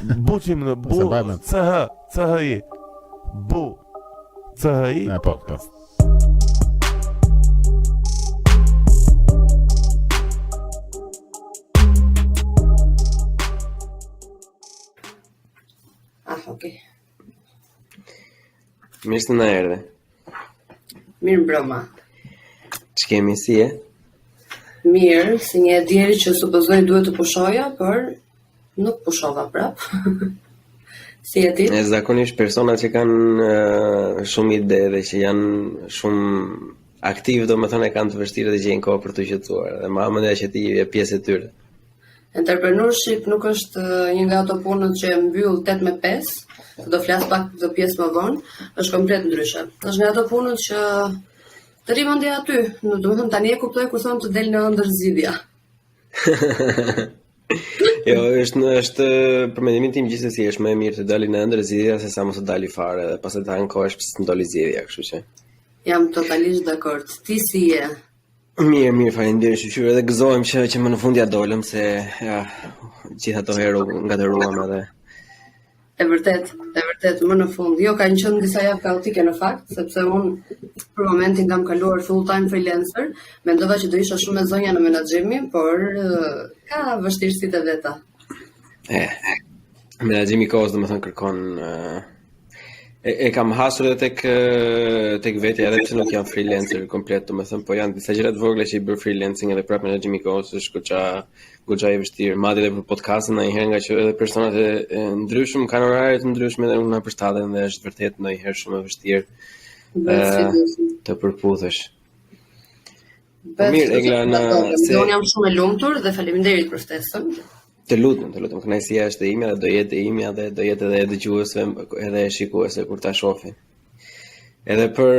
Buçi më bu CHI. Bu CHI. Po. Okay. Mirë se na erdhe. Mirë mbrëma. Që kemi si e? Mirë, si një djeri që supozoj duhet të pushoja, por nuk pushova prap. Si e ti? Zakonisht persona që kanë shumë ide dhe që janë shumë aktiv, do më thënë e kanë të vështirë dhe gjejnë kohë për të qetësuar. Dhe ma mendja që ti je pjesë e tyre. Entrepreneurship nuk është një nga ato punët që mbyll 8-5, do flas pak këtë pjesë më vonë, është komplet ndryshe. Është nga ato punët që të rimëndi aty, do të thënë tani e kuptoj kur thonë të del në ëndër zgjidhja. Jo, është për mendimin tim gjithsesi është më e mirë të dali në ëndër zgjidhja se sa mos të dali fare dhe pastaj të ankohesh pse të ndoli zgjidhja, kështu që. Jam totalisht dakord. Ti si je? Mirë, faleminderit shqyr, edhe gëzohem që më në fund ja dolëm se gjithë ato herë ngatëruam edhe. E vërtet, më në fund. Jo, kanë qenë disa javë kaotike në fakt, sepse unë për momentin kam kaluar full-time freelancer, mendova që do isha shumë e zonja në menaxhimi, por ka vështirësitë e veta. Menaxhimi i kohës domethënë kërkon e kam hasur edhe tek vetja edhe pse nuk jam freelancer komplet, domethënë po janë disa gjëra të vogla që i bër freelancing edhe prapë menaxhimi i kohës është goxha e vështirë, madje edhe për podcastin ndonjëherë nga që edhe personat e ndryshëm kanë orare të ndryshme dhe unë na përshtaten dhe është vërtet ndonjëherë shumë e vështirë të përputhesh. Mirë, Egla, unë jam shumë e lumtur dhe faleminderit për ftesën. Të lutem, kënaqësia është e imja dhe do jetë e imja dhe do jetë edhe e dëgjuesve edhe e shikuesve kur ta shohin. Edhe për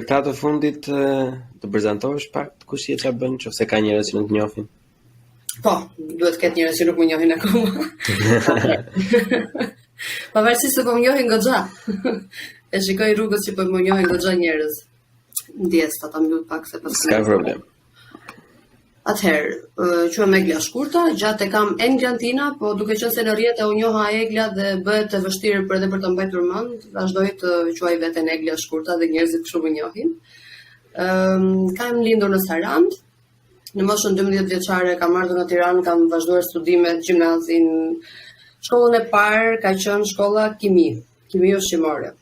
këta të fundit të prezantohesh pak kush je, çfarë bën, nëse ka njerëz që nuk të njohin. Po, duhet të ketë njerëz që nuk më njohin akoma. Pavarësisht se po më njohin goxha. E shikoj rrugës që po më njohin goxha njerëz. Ndjes ta mbyll pak se pas. S'ka problem. Atëherë, quhem Egla Shkurta, gjatë e kam Englantina, po duke qenë se në rrjete u njoha Egla dhe bëhet e vështirë edhe për të mbajtur mend, vazhdoj të quaj veten Egla Shkurta dhe njerëzit kështu më njohin. Kam lindur në Sarand. Në moshën 12 vjeçare kam ardhur në Tiranë, kam vazhduar studimet, gjimnazin, shkollën e parë ka qenë shkolla kimi ushqimore.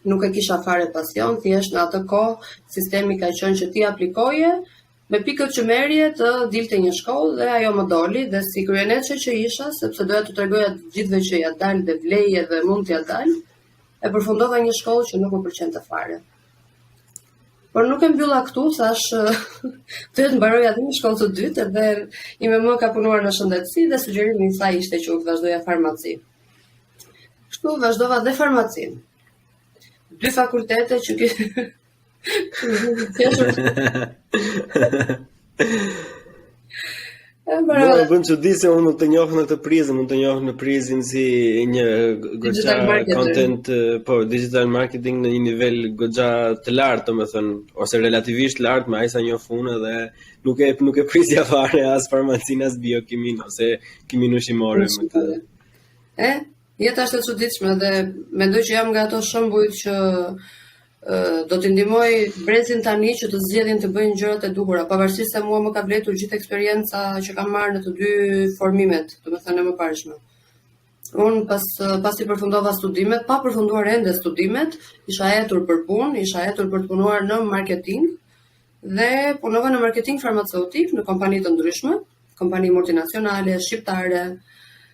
Nuk e kisha fare pasion, thjesht në atë kohë sistemi ka qenë që ti aplikoje me pikët që merje të dilte një shkollë dhe ajo më doli dhe si kryeneçe që isha, sepse doja të tregoja të gjithëve që ja dal dhe vleje dhe mund t'ja dal, e përfundova një shkollë që nuk më pëlqente fare. Por nuk e mbylla këtu, thash duhet mbaroja edhe një shkollë të dytë dhe ime më ka punuar në shëndetësi dhe sugjerimi i saj ishte që u vazhdoja farmaci. Kështu vazhdova dhe farmacin. 2 fakultete që Më bën çudi se unë të njoh në të prizën, unë të njoh në prizin si një goxha content, po digital marketing në një nivel goxha të lartë, domethënë, ose relativisht lartë me ai sa njoh unë dhe nuk e prisja fare as farmacinë as biokimin ose kimin ushqimore me këtë. Jeta është e çuditshme dhe mendoj që jam nga ato shembuj që do t'i ndihmoj brezin tani që të zgjedhin të bëjnë gjërat e duhura, pavarësisht se mua më ka vlerësuar gjithë eksperienca që kam marrë në të dy formimet, domethënë më parëshme. Unë pasi përfundova studimet, pa përfunduar ende studimet, isha hetur për punë, isha hetur për të punuar në marketing dhe punova në marketing farmaceutik në kompani të ndryshme, kompani multinacionale, shqiptare.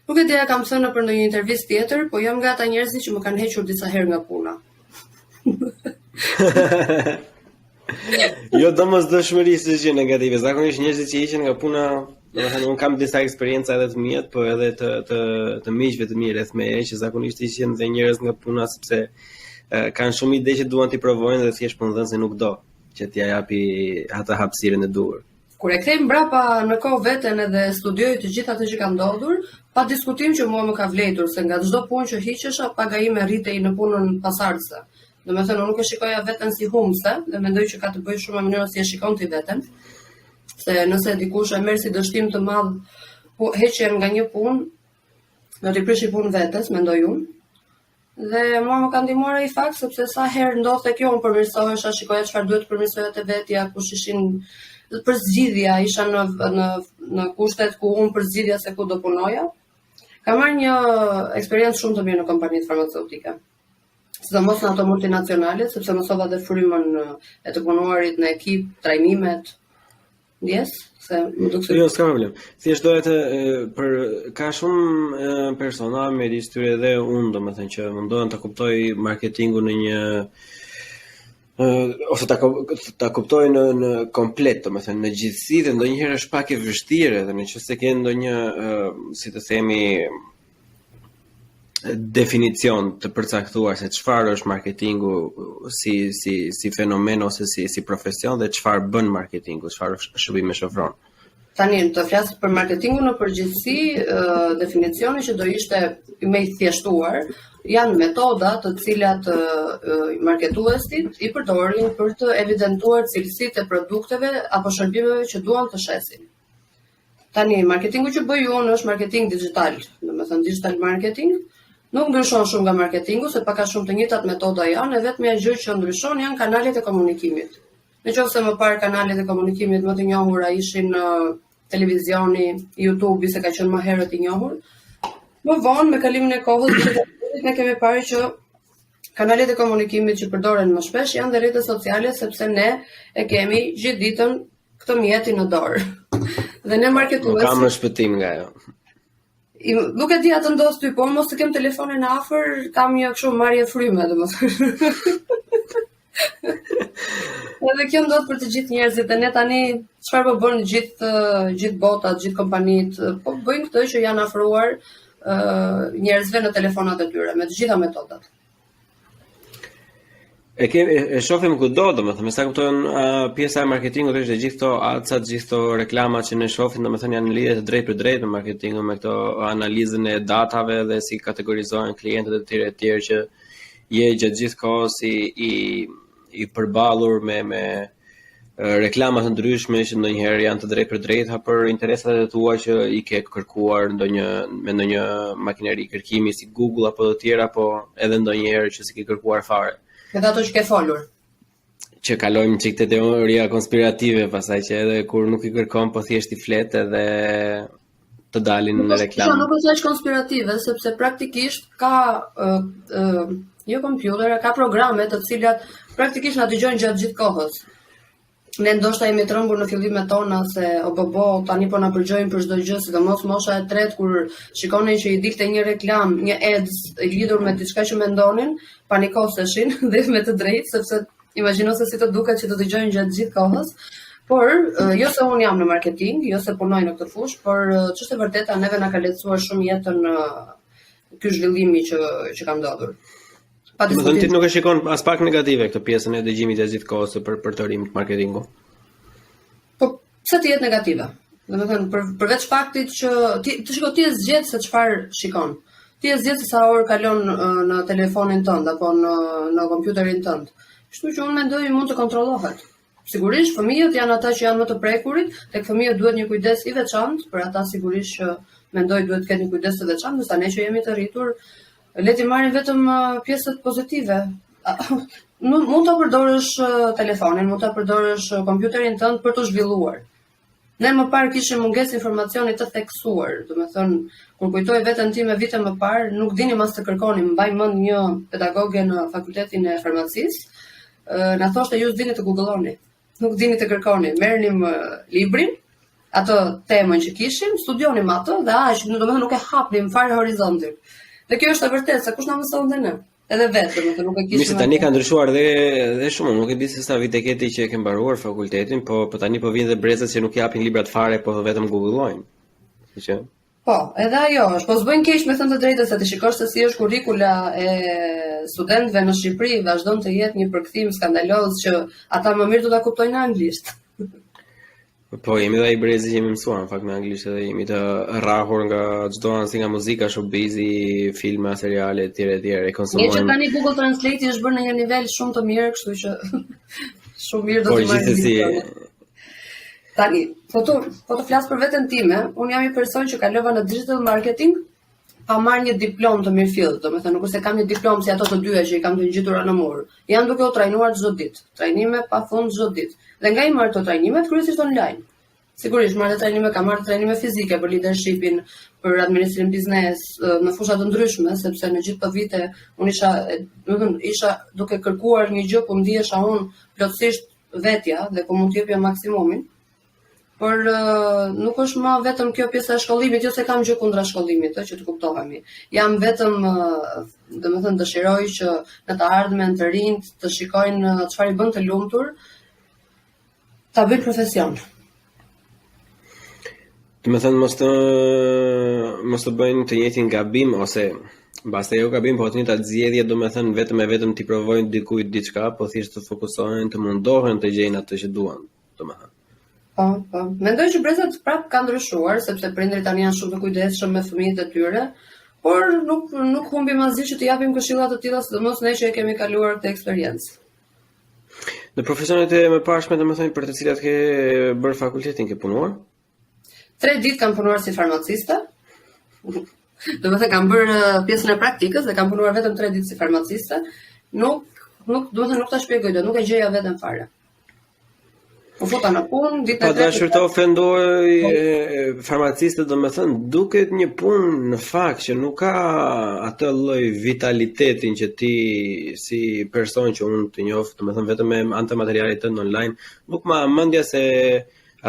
Nuk e dija kam thënë për ndonjë intervistë tjetër, po jam nga ata njerëz që më kanë hequr disa herë nga puna. Jo, domosdoshmërisht është gjë negative. Zakonisht njerëzit që hiqen nga puna, domethënë un kam disa eksperienca edhe të mia, po edhe të miqve të mi rreth meje që zakonisht hiqen dhe njerëz nga puna sepse kanë shumë ide që duan t'i provojnë dhe thjesht po ndën se nuk do që t'ia japi atë hapësirën e duhur. Kur e kthej mbrapa në kohë veten edhe studioj të gjitha ato që ka ndodhur, pa diskutim që mua më ka vlerëtur se nga çdo punë që hiqesha, paga ime rritej në punën pasardhëse. Domethënë unë nuk e shikoja veten si humse dhe mendoj që ka të bëjë shumë me mënyrën si e shikon ti veten. Se nëse dikush e merr si dështim të madh heqjen nga një punë, do t'i prish i punë vetes, mendoj unë. Dhe mua më ka ndihmuar ai fakt sepse sa herë ndodhte kjo unë përmirësohesha, shikoja çfarë duhet të përmirësoja te vetja, kush ishin për zgjidhja, isha në kushtet ku unë për zgjidhja se ku do punoja. Kam marrë një eksperiencë shumë të mirë në kompanitë farmaceutike. Sidomos në ato multinacionale, sepse mësova dhe frymën e të punuarit në ekip, trajnimet. Ndjes, se më duk se... Jo, s'ka problem. Thjesht dohet për ka shumë persona me tyre edhe unë, domethënë që mundohen ta kuptoj marketingun në një ose ta kuptoj në komplet, domethënë në gjithësi dhe ndonjëherë është pak e vështirë dhe nëse ke ndonjë si të themi definicion të përcaktuar se çfarë është marketingu si fenomen ose si profesion dhe çfarë bën marketingu, çfarë shërbime ofron. Tani të flas për marketingun në përgjithësi, definicioni që do ishte më i thjeshtuar janë metoda të cilat marketuesit i përdorin për të evidentuar cilësitë e produkteve apo shërbimeve që duan të shesin. Tani marketingu që bëj unë është marketing digital, domethënë digital marketing. Nuk ndryshon shumë nga marketingu, se pak a shumë të njëjtat metoda janë, e vetmja gjë që ndryshon janë kanalet e komunikimit. Nëse më parë kanalet e komunikimit më të njohura ishin televizioni, YouTube, se ka qenë më herët i njohur. Më vonë me kalimin e kohës ne kemi parë që kanalet e komunikimit që përdoren më shpesh janë dhe rrjetet sociale, sepse ne e kemi gjithë ditën këtë mjeti në dorë. Dhe ne marketuesit kam më shpëtim nga ajo. Nuk e di atë ndos ty, po mos të kem telefonin afër, kam një kështu marrje fryme, domethënë. Edhe kjo ndodh për të gjithë njerëzit, e ne tani çfarë po bën gjithë botat, gjithë kompanitë, po bëjnë këtë që janë afruar njerëzve në telefonat e tyre me të gjitha metodat. E shohim kudo, domethënë, sa kuptojnë pjesa e marketingut është gjithë këto adsat, gjithë këto reklamat që ne shohim, domethënë janë në lidhje të drejtë për drejtë me marketingun, me këto analizën e datave dhe si kategorizohen klientët e tjerë që je gjatë gjithë kohës i përballur me reklama të ndryshme që ndonjëherë janë të drejtë për drejtë për interesat e tua që i ke kërkuar me ndonjë makineri kërkimi si Google apo të tjera, po edhe ndonjëherë që s'ke kërkuar fare. Edhe ato që ke folur. Që kalojmë çik te teoria konspirative, pastaj që edhe kur nuk i kërkon, po thjesht i flet edhe të dalin në reklam. Nuk është as konspirative, sepse praktikisht ka jo kompjutere, ka programe të cilat praktikisht na dëgjojnë gjatë gjithë kohës. Ne ndoshta jemi të rëmbur në fillimet tona se tani po na përgjojnë për çdo gjë, sidomos mosha e tretë kur shikonin që i dilte një reklam, një ads lidhur me diçka që mendonin, panikoseshin dhe me të drejtë, sepse imagjino se si të duket që të dëgjojnë gjatë gjithë kohës. Por jo se unë jam në marketing, jo se punoj në këtë fushë, por ç'është e vërteta neve na ka lehtësuar shumë jetën ky zhvillimi që ka ndodhur. Domethënë ti nuk e shikon as pak negative këtë pjesën e dëgjimit të gjithë kohës për të rimit marketingu. Po pse të jetë negative? Domethënë përveç faktit që ti e zgjedh se çfarë shikon. Ti e zgjedh se sa orë kalon në telefonin tënd apo në kompjuterin tënd. Kështu që unë mendoj mund të kontrollohet. Sigurisht fëmijët janë ata që janë më të prekurit, tek fëmijët duhet një kujdes i veçantë, për ata sigurisht që mendoj duhet të ketë një kujdes të veçantë, ndërsa ne që jemi të rritur le të marrim vetëm pjesët pozitive. Mund ta përdorësh telefonin, mund ta përdorësh kompjuterin tënd për të zhvilluar. Ne më parë kishim mungesë informacioni të theksuar, domethënë kur kujtoj veten time vite më parë, nuk dinim as të kërkonim. Mbaj mend një pedagoge në fakultetin e farmacisë, na thoshte ju s'dini të googloni, nuk dini të kërkoni, merrnim librin, atë temën që kishim, studionim atë dhe aq, domethënë nuk e hapnim fare horizontin. Dhe kjo është e vërtetë, se kush na mësonte ne? Edhe vetë, domethënë nuk e kishim. Mirë, tani ka ndryshuar dhe shumë, nuk e di se sa vite ke ti që ke mbaruar fakultetin, po tani po vinë dhe brezat që nuk japin librat fare, po vetëm googlojnë. Që Po, edhe ajo është, po s'bëjnë keq me thënë të drejtën se ti shikosh se si është kurrikula e studentëve në Shqipëri, vazhdon të jetë një përkthim skandaloz që ata më mirë do ta kuptojnë në anglisht. Po, jemi dhe i brezi që jemi mësuar, në fakt me anglisht edhe jemi të rrahur nga çdo anë, si nga muzika, showbizi, filma, seriale, etj. E konsumojmë. Një që tani Google Translate është bërë në një nivel shumë të mirë, kështu që shumë mirë do të marrë. Po, gjithsesi. Tani, po të flas për veten time, unë jam një person që kalova në digital marketing marrë një diplom të mirëfillt, domethënë nuk është se kam një diplom si ato të dyja që i kam të ngjitura në mur. Jam duke u trajnuar çdo ditë, trajnime pafund çdo ditë. Dhe nga i marr këto trajnime kryesisht online. Sigurisht marrë trajnime, kam marrë trajnime fizike për leadershipin, për administrim biznes, në fusha të ndryshme, sepse në gjithë këto vite unë isha duke kërkuar një gjë ku ndihesha unë plotësisht vetja dhe ku mund të jepja maksimumin. Por nuk është më vetëm kjo pjesa e shkollimit, jo se kam gjë kundra shkollimit, që të kuptohemi. Jam vetëm, domethënë dëshiroj që në të ardhmen të rinjt të shikojnë çfarë i bën të lumtur, ta bëjnë profesion. Do të thënë mos të bëjnë të njëjtin gabim ose mbas jo gabim, po të njëjtat zgjedhje, do të thënë vetëm t'i provojnë dikujt diçka, po thjesht të fokusohen, të mundohen të gjejnë atë që duan, domethënë. Po. Mendoj që brezat prap kanë ndryshuar, sepse prindrit tani janë shumë të kujdesshëm me fëmijët e tyre, por nuk humbim asgjë që të japim këshilla të tilla, sidomos ne që e kemi kaluar këtë eksperiencë. Në profesionet e mëparshme, domethënë për të cilat ke bërë fakultetin, ke punuar? 3 ditë kam punuar si farmaciste. Domethënë kam bërë pjesën e praktikës dhe kam punuar vetëm 3 ditë si farmaciste. Nuk ta shpjegoj dot, nuk e gjeja veten fare. U futa në punë, ditën e tretë. Dashur të ofendoj farmacistët, domethënë duket një punë në fakt që nuk ka atë lloj vitalitetin që ti si person që unë të njoh, domethënë vetëm me anë të materialit tënd online, nuk ma mendja se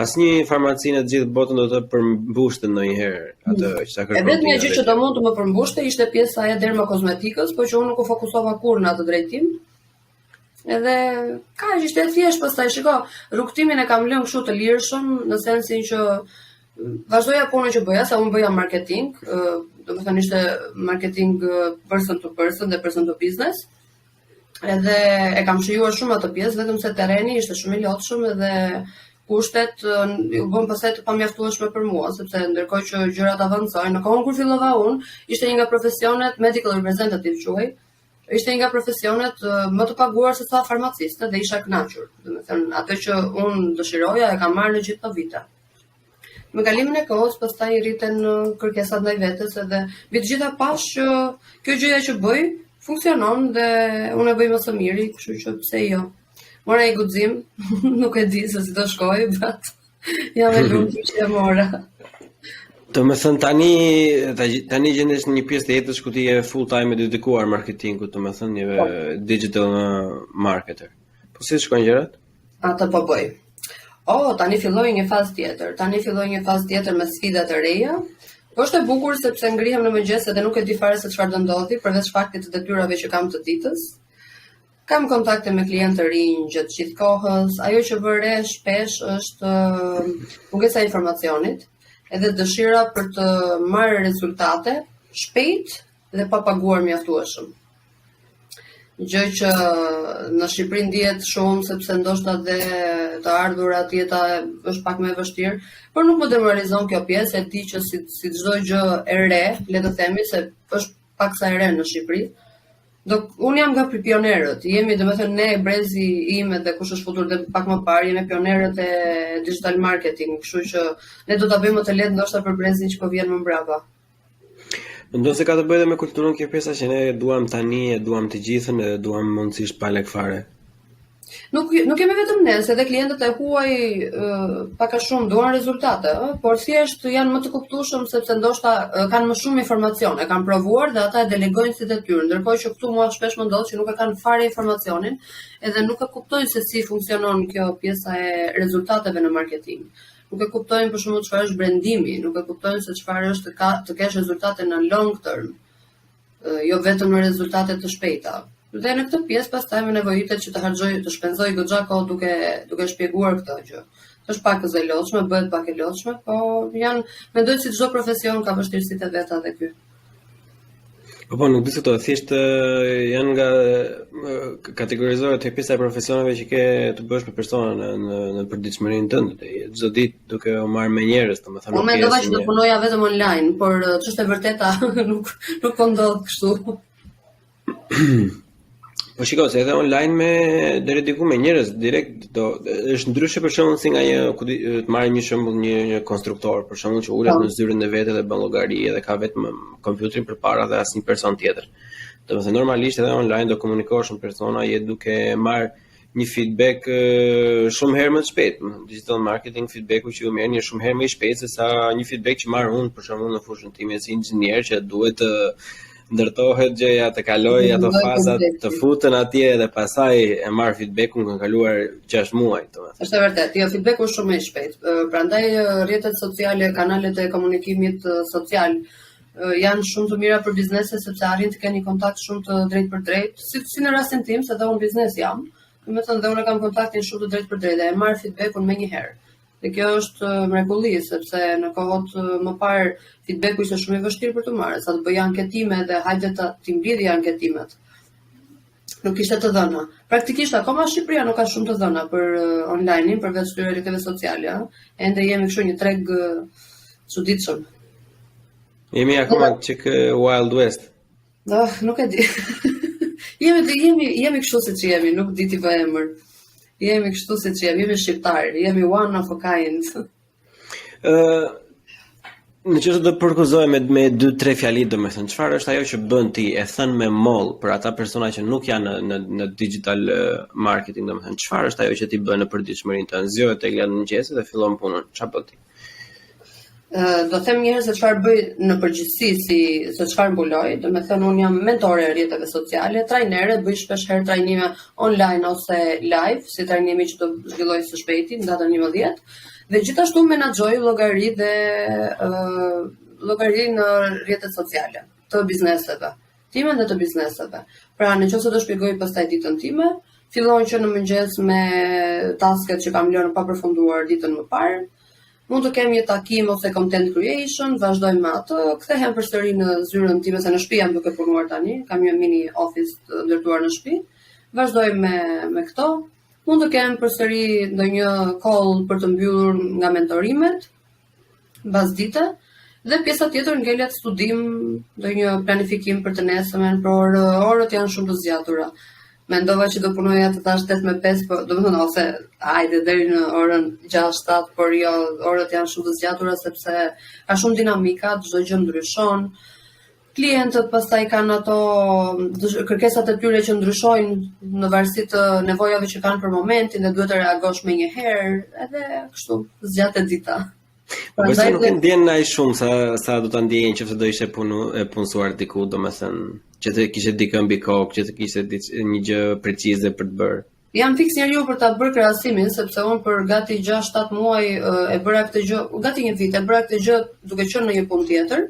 asnjë farmaci në të gjithë botën do të përmbushte ndonjëherë atë që ta kërkon. E vetmja gjë që do mund të më përmbushte ishte pjesa e dermokozmetikës, por që unë nuk u fokusova kurrë në atë drejtim. Edhe ka ishte e thjesht pastaj shiko, rrugtimin e kam lënë kështu të lirshëm në sensin që vazhdoja punën që bëja, sa unë bëja marketing, domethënë ishte marketing person to person dhe person to business. Edhe e kam shijuar shumë atë pjesë, vetëm se terreni ishte shumë i lotshëm edhe kushtet u bën pastaj të pamjaftueshme për mua, sepse ndërkohë që gjërat avancojnë, në kohën kur fillova unë, ishte një nga profesionet medical representative quhej. Ishte një nga profesionet më të paguar se sa farmaciste dhe isha kënaqur. Domethënë, atë që unë dëshiroja e kam marrë në gjithë këto vite. Me kalimin e kohës, pastaj rriten kërkesat ndaj vetes edhe mbi të gjitha pash që kjo gjëja që bëj funksionon dhe unë e bëj më së miri, kështu që pse jo. Mora i guxim, nuk e di se si do shkoj, jam e lumtur që e mora. Do me thënë tani gjendesh në një pjesë të jetës ku ti je full time e dedikuar marketingut, do me thënë një digital marketer. Po si shkojnë gjërat? Atë po bëj. Tani filloj një fazë tjetër me sfida të reja. Po është e bukur sepse ngrihem në mëngjes dhe nuk e di fare se çfarë do ndodhi, përveç faktit të detyrave që kam të ditës. Kam kontakte me klientë të rinj gjatë gjithë kohës. Ajo që vëre shpesh është mungesa e informacionit. Edhe dëshira për të marrë rezultate shpejt dhe pa paguar mjaftueshëm. Gjë që në Shqipëri ndihet shumë sepse ndoshta dhe të ardhurat jeta është pak më e vështirë, por nuk më demoralizon kjo pjesë, e di që si çdo gjë e re, le të themi se është pak sa e re në Shqipëri. Unë jam nga pionerët, jemi domethënë ne brezi im dhe kush është futur dhe pak më parë, jemi pionerët e digital marketing, kështu që ne do ta bëjmë më të lehtë ndoshta për brezin që po vjen më mbrapa. Mendon se ka të bëjë edhe me kulturën kjo pjesa që ne duam tani, duam të gjithën dhe duam mundësisht pa lek fare. Nuk kemi vetëm ne, se edhe klientët e huaj pak a shumë duan rezultate, por thjesht janë më të kuptueshëm sepse ndoshta kanë më shumë informacione, kanë provuar dhe ata e delegojnë si detyrë, ndërkohë që këtu mua shpesh më ndodh që nuk e kanë fare informacionin, edhe nuk e kuptojnë se si funksionon kjo pjesa e rezultateve në marketing. Nuk e kuptojnë për shembull çfarë është brandimi, nuk e kuptojnë se çfarë është të kesh rezultate në long term, jo vetëm në rezultate të shpejta. Dhe në këtë pjesë pastaj më nevojitet që të shpenzoj goxha kohë duke shpjeguar këtë gjë. Është pak e lodhshme, bëhet pak e lodhshme, po mendoj se çdo profesion ka vështirësitë e veta edhe ky. Po nuk diskutoj, thjesht janë nga kategorizohet te pjesa e profesioneve që ke të bësh me persona në përditshmërinë tënde. Çdo ditë duke u marrë me njerëz, domethënë. Unë mendova që do punoja vetëm online, por ç'është e vërteta nuk po ndodh kështu. Po shiko, se edhe online me deri diku me njerëz direkt është ndryshe për shembull si nga të marrë një shembull një konstruktor, për shembull që ulet në zyrën e vet dhe bën llogari dhe ka vetëm kompjuterin përpara dhe asnjë person tjetër. Domethënë normalisht edhe online do komunikohesh me persona je duke marrë një feedback shumë herë më të shpejt. Digital marketing feedbacku që ju merrni është shumë herë më i shpejt se sa një feedback që marr unë për shembull në fushën time si inxhinier që duhet të ndërtohet gjëja, të kaloj ato fazat, të futen atje dhe pastaj e marr feedbackun kanë kaluar 6 muaj, domethënë. Është vërtet, jo feedbacku është shumë më i shpejt. Prandaj rrjetet sociale, kanalet e komunikimit social janë shumë të mira për biznese sepse arrin të keni kontakt shumë të drejtë për drejtë, si në rastin tim, se dhe unë biznes jam. Domethënë dhe unë kam kontaktin shumë të drejtë për drejtë dhe e marr feedbackun menjëherë. Dhe kjo është mrekulli sepse në kohët më parë feedbacku ishte shumë i vështirë për të marrë, sa të bëj anketime dhe hajde të mbledhje anketimet. Nuk ishte të dhëna. Praktikisht akoma Shqipëria nuk ka shumë të dhëna për online-in, përveç rrjeteve sociale, ende jemi kështu një treg çuditshëm. Jemi akoma çik Wild West. Nuk e di. Jemi kështu siç jemi, nuk di ti vë emër. Jemi kështu siç jemi shqiptar, jemi one of a kind. Në çështë do përkuzohem me 2-3 fjali, domethënë çfarë është ajo që bën ti e thën me moll për ata persona që nuk janë në digital marketing, domethënë çfarë është ajo që ti bën në përditshmërinë tënde? Zgjohet tek la mëngjesit dhe fillon punën. Çfarë bën ti? Do them njëherë se çfarë bëj në përgjithësi se çfarë mbuloj, domethënë unë jam mentore e rrjeteve sociale, trajnere, bëj shpesh herë trajnime online ose live, si trajnimi që do zhvilloj së shpejti në datën 11, dhe gjithashtu menaxhoj llogari dhe llogari në rrjetet sociale të bizneseve, time dhe të bizneseve. Pra nëse do shpjegoj pastaj ditën time, fillon që në mëngjes me tasket që kam lënë pa përfunduar ditën më parë. Mund të kem një takim ose content creation, vazhdoj me atë, kthehem përsëri në zyrën time se në shtëpi jam duke punuar tani, kam një mini office të ndërtuar në shtëpi. Vazhdoj me këto. Mund të kem përsëri ndonjë call për të mbyllur nga mentorimet, mbasdite, dhe pjesa tjetër ngelet studim, ndonjë planifikim për të nesërmen, por orët janë shumë të zgjatura. Mendova që do punoja të tash 8-5, por domethënë ose hajde deri në orën 6-7, por jo, orët janë shumë të zgjatura sepse ka shumë dinamika, çdo gjë ndryshon. Klientët pastaj kanë ato kërkesat e tyre që ndryshojnë në varësi të nevojave që kanë për momentin dhe duhet të reagosh menjëherë, edhe kështu zgjatet dita. Po pse nuk e ndjen ai shumë sa do ta ndjejnë nëse do ishte punësuar diku, domethënë që të kishte dikë mbi kokë, që të kishte një gjë precize për të bërë. Jam fiks njeriu për ta bërë krahasimin, sepse unë për gati 6-7 muaj e bëra këtë gjë, gati një vit e bëra këtë gjë duke qenë në një punë tjetër.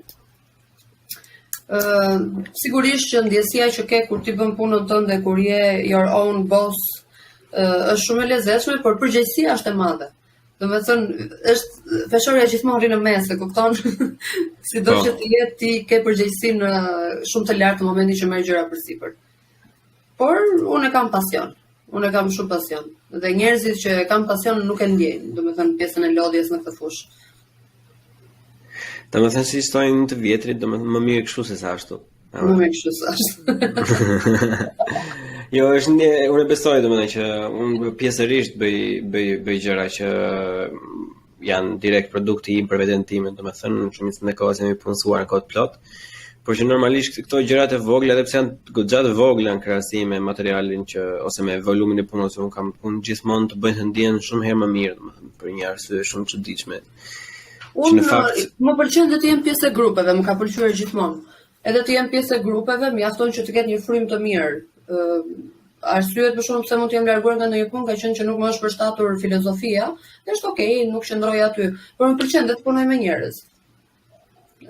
Sigurisht që ndjesia që ke kur ti bën punën tënde, kur je your own boss, është shumë e lezetshme, por përgjegjësia është e madhe. Domethënë është feshorja gjithmonë rri në mes, e kupton? Sido që ti ke përgjegjësinë shumë të lartë në momentin që merr gjëra përsipër. Por unë kam pasion. Unë kam shumë pasion. Dhe njerëzit që kanë pasion nuk e ndjejnë, domethënë pjesën e lodhjes në këtë fushë. Domethënë si stojnë të vjetrit, domethënë më mirë kështu se sa ashtu. Më mirë kështu se ashtu. Jo, unë besoj domethënë që unë pjesërisht bëj gjëra që janë direkt produkti im për veten time, domethënë shumicën e kohës jemi punësuar në kohë plot, por që normalisht këto gjërat e vogla, edhe pse janë goxha të vogla në krahasim me materialin që ose me volumin e punës, unë kam punë gjithmonë të bëjnë të ndjen shumë herë më mirë, domethënë për një arsye shumë çuditshme. Unë më pëlqen të jem pjesë e grupeve, më ka pëlqyer gjithmonë. Edhe të jem pjesë e grupeve, mjafton që të ketë një frym të mirë. Arsyet për shkak se mund të jem larguar nga ndonjë punë ka qenë që nuk më është përshtatur filozofia, dhe është okay, nuk qëndroj aty, por më pëlqen të punoj me njerëz.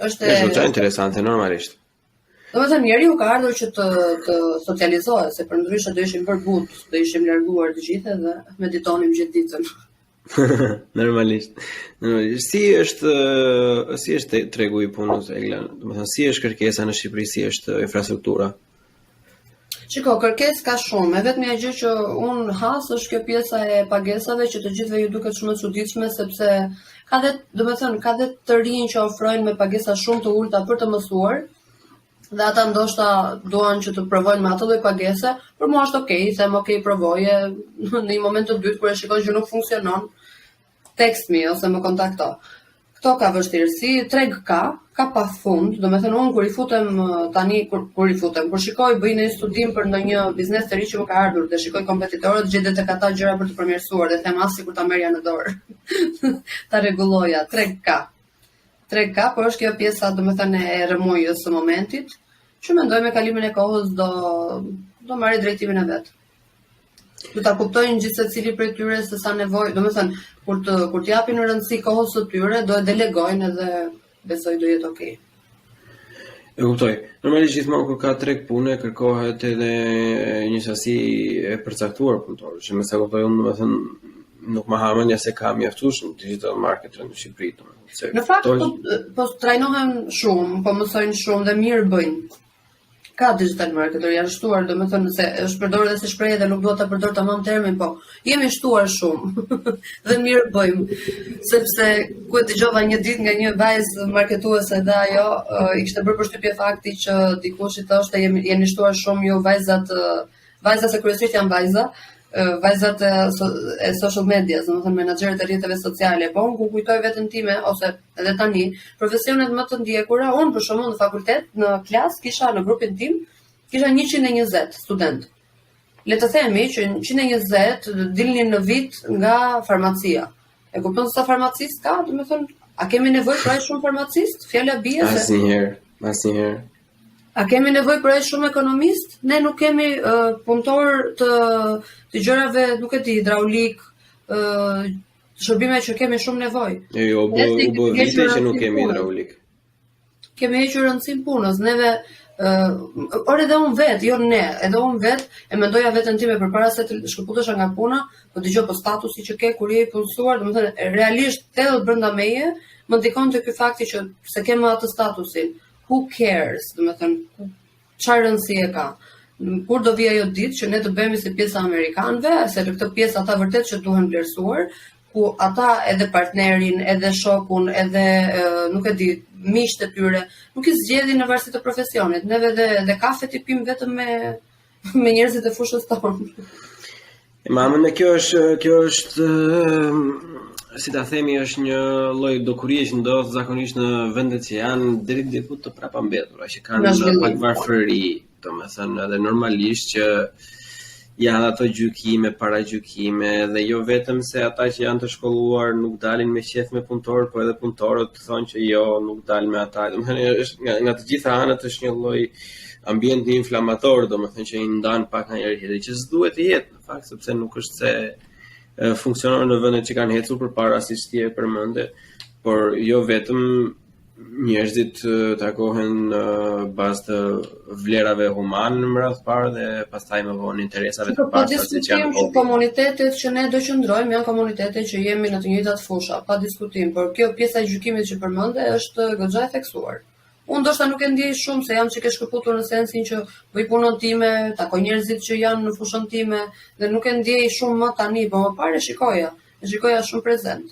Është shumë interesante normalisht. Domethënë njeriu ka ardhur që të socializohet, se përndryshe do ishim bërë but, do ishim larguar të gjithë dhe meditonim gjithë ditën. Normalisht. Si është tregu i punës, Egla? Domethënë si është kërkesa në Shqipëri, si është infrastruktura? Shiko, kërkesë ka shumë. E vetmja gjë që unë has është kjo pjesa e pagesave që të gjithëve ju duket shumë e çuditshme sepse ka dhe të rinj që ofrojnë me pagesa shumë të ulta për të mësuar Dhe ata ndoshta duan që të provojnë me atë lloj pagese, por mua është okay, them okay, provoje në një moment të dytë kur e shikoj që nuk funksionon, text me ose më kontakto. Këto ka vështirësi, treg ka pafund, domethënë unë kur i futem tani kur shikoj bëj një studim për ndonjë biznes të ri që më ka ardhur dhe shikoj kompetitorët, gjetet tek ata gjëra për të përmirësuar dhe them as sikur ta merja në dorë. Ta rregulloja, treg ka, por është kjo pjesa domethënë e rrëmujës së momentit, që mendoj me kalimin e kohës do marrë drejtimin e vet. Do ta kuptojnë gjithse cili prej tyre se sa nevojë, domethënë kur të japin rëndësi kohës së tyre, do e delegojnë edhe besoj do jetë okay. E kuptoj. Normalisht gjithmonë kur ka treg pune kërkohet edhe një sasi e përcaktuar punëtor, që më sa kuptoj unë domethënë nuk më hamendja se ka mjaftueshëm digital marketer në Shqipëri domethënë. Në fakt po trajnohen shumë, po mësojnë shumë dhe mirë bëjnë. Ka digital marketer janë shtuar, domethënë se është përdorur edhe si shprehje dhe nuk dua ta përdor tamam termin, po jemi shtuar shumë dhe mirë bëjmë. Sepse ku e dëgjova një ditë nga një vajzë marketuese dhe ajo i kishte bërë përshtypje fakti që dikush i thoshte jeni shtuar shumë ju vajzat se kryesisht janë vajzat e social media, domethënë menaxherët e rrjeteve sociale, po unë ku kujtoj veten time ose edhe tani, profesionet më të ndjekura, unë për shembull në fakultet, në klasë kisha në grupin tim, kisha 120 student. Le të themi që 120 dilnin në vit nga farmacia. E kupton sa farmacist ka, domethënë, a kemi nevojë për aq shumë farmacist? Fjala bie se Asnjëherë. A kemi nevojë për aq shumë ekonomist? Ne nuk kemi punëtor të gjërave, nuk e di, hidraulik, shërbime që kemi shumë nevojë. Jo, u bë vite që nuk kemi hidraulik. Kemi hequr rëndësinë punës. Neve edhe unë vet, jo ne, edhe unë vet e mendoja veten time përpara se të shkëputesha nga puna, po dëgjoj po statusi që ke kur je i punësuar, domethënë realisht edhe brenda meje më ndikon te ky fakti që se kem atë statusin. Who cares, domethënë çfarë rëndësi e ka. Kur do vi ajo ditë që ne të bëhemi si pjesa e amerikanëve, se në këtë pjesë ata vërtet që duhen vlerësuar, ku ata edhe partnerin, edhe shokun, edhe nuk e di, miqtë e tyre, nuk i zgjedhin në varësi të profesionit. Neve dhe kafet i pim vetëm me njerëzit e fushës tonë. Mamën, kjo është si ta themi, është një lloj dokurie që ndodh zakonisht në vendet që janë deri diku të prapambetura, që kanë pak varfëri, domethënë edhe normalisht që janë ato gjykime, paragjykime, dhe jo vetëm se ata që janë të shkolluar nuk dalin me qef me punëtor, po edhe punëtorët thonë që jo, nuk dalin me ata. Domethënë nga të gjitha anët është një lloj ambienti inflamator, domethënë që i ndan pak nga njëri tjetri, që s'duhet të jetë në fakt, sepse nuk është se funksionon në vendet që kanë ecur përpara, siç ti e përmende, por jo vetëm njerëzit takohen bazë të vlerave humane në radhë parë dhe pastaj më vonë interesave të pastra siç janë komunitetet që ne do qëndrojmë, janë komunitete që jemi në të njëjtat fusha, pa diskutim, por kjo pjesa e gjykimit që përmende është goxha e theksuar. Unë ndoshta nuk e ndjej shumë se jam që ke shkëputur në sensin që bëj punën time, takoj njerëzit që janë në fushën time dhe nuk e ndjej shumë më tani, po më parë shikoja shumë prezent.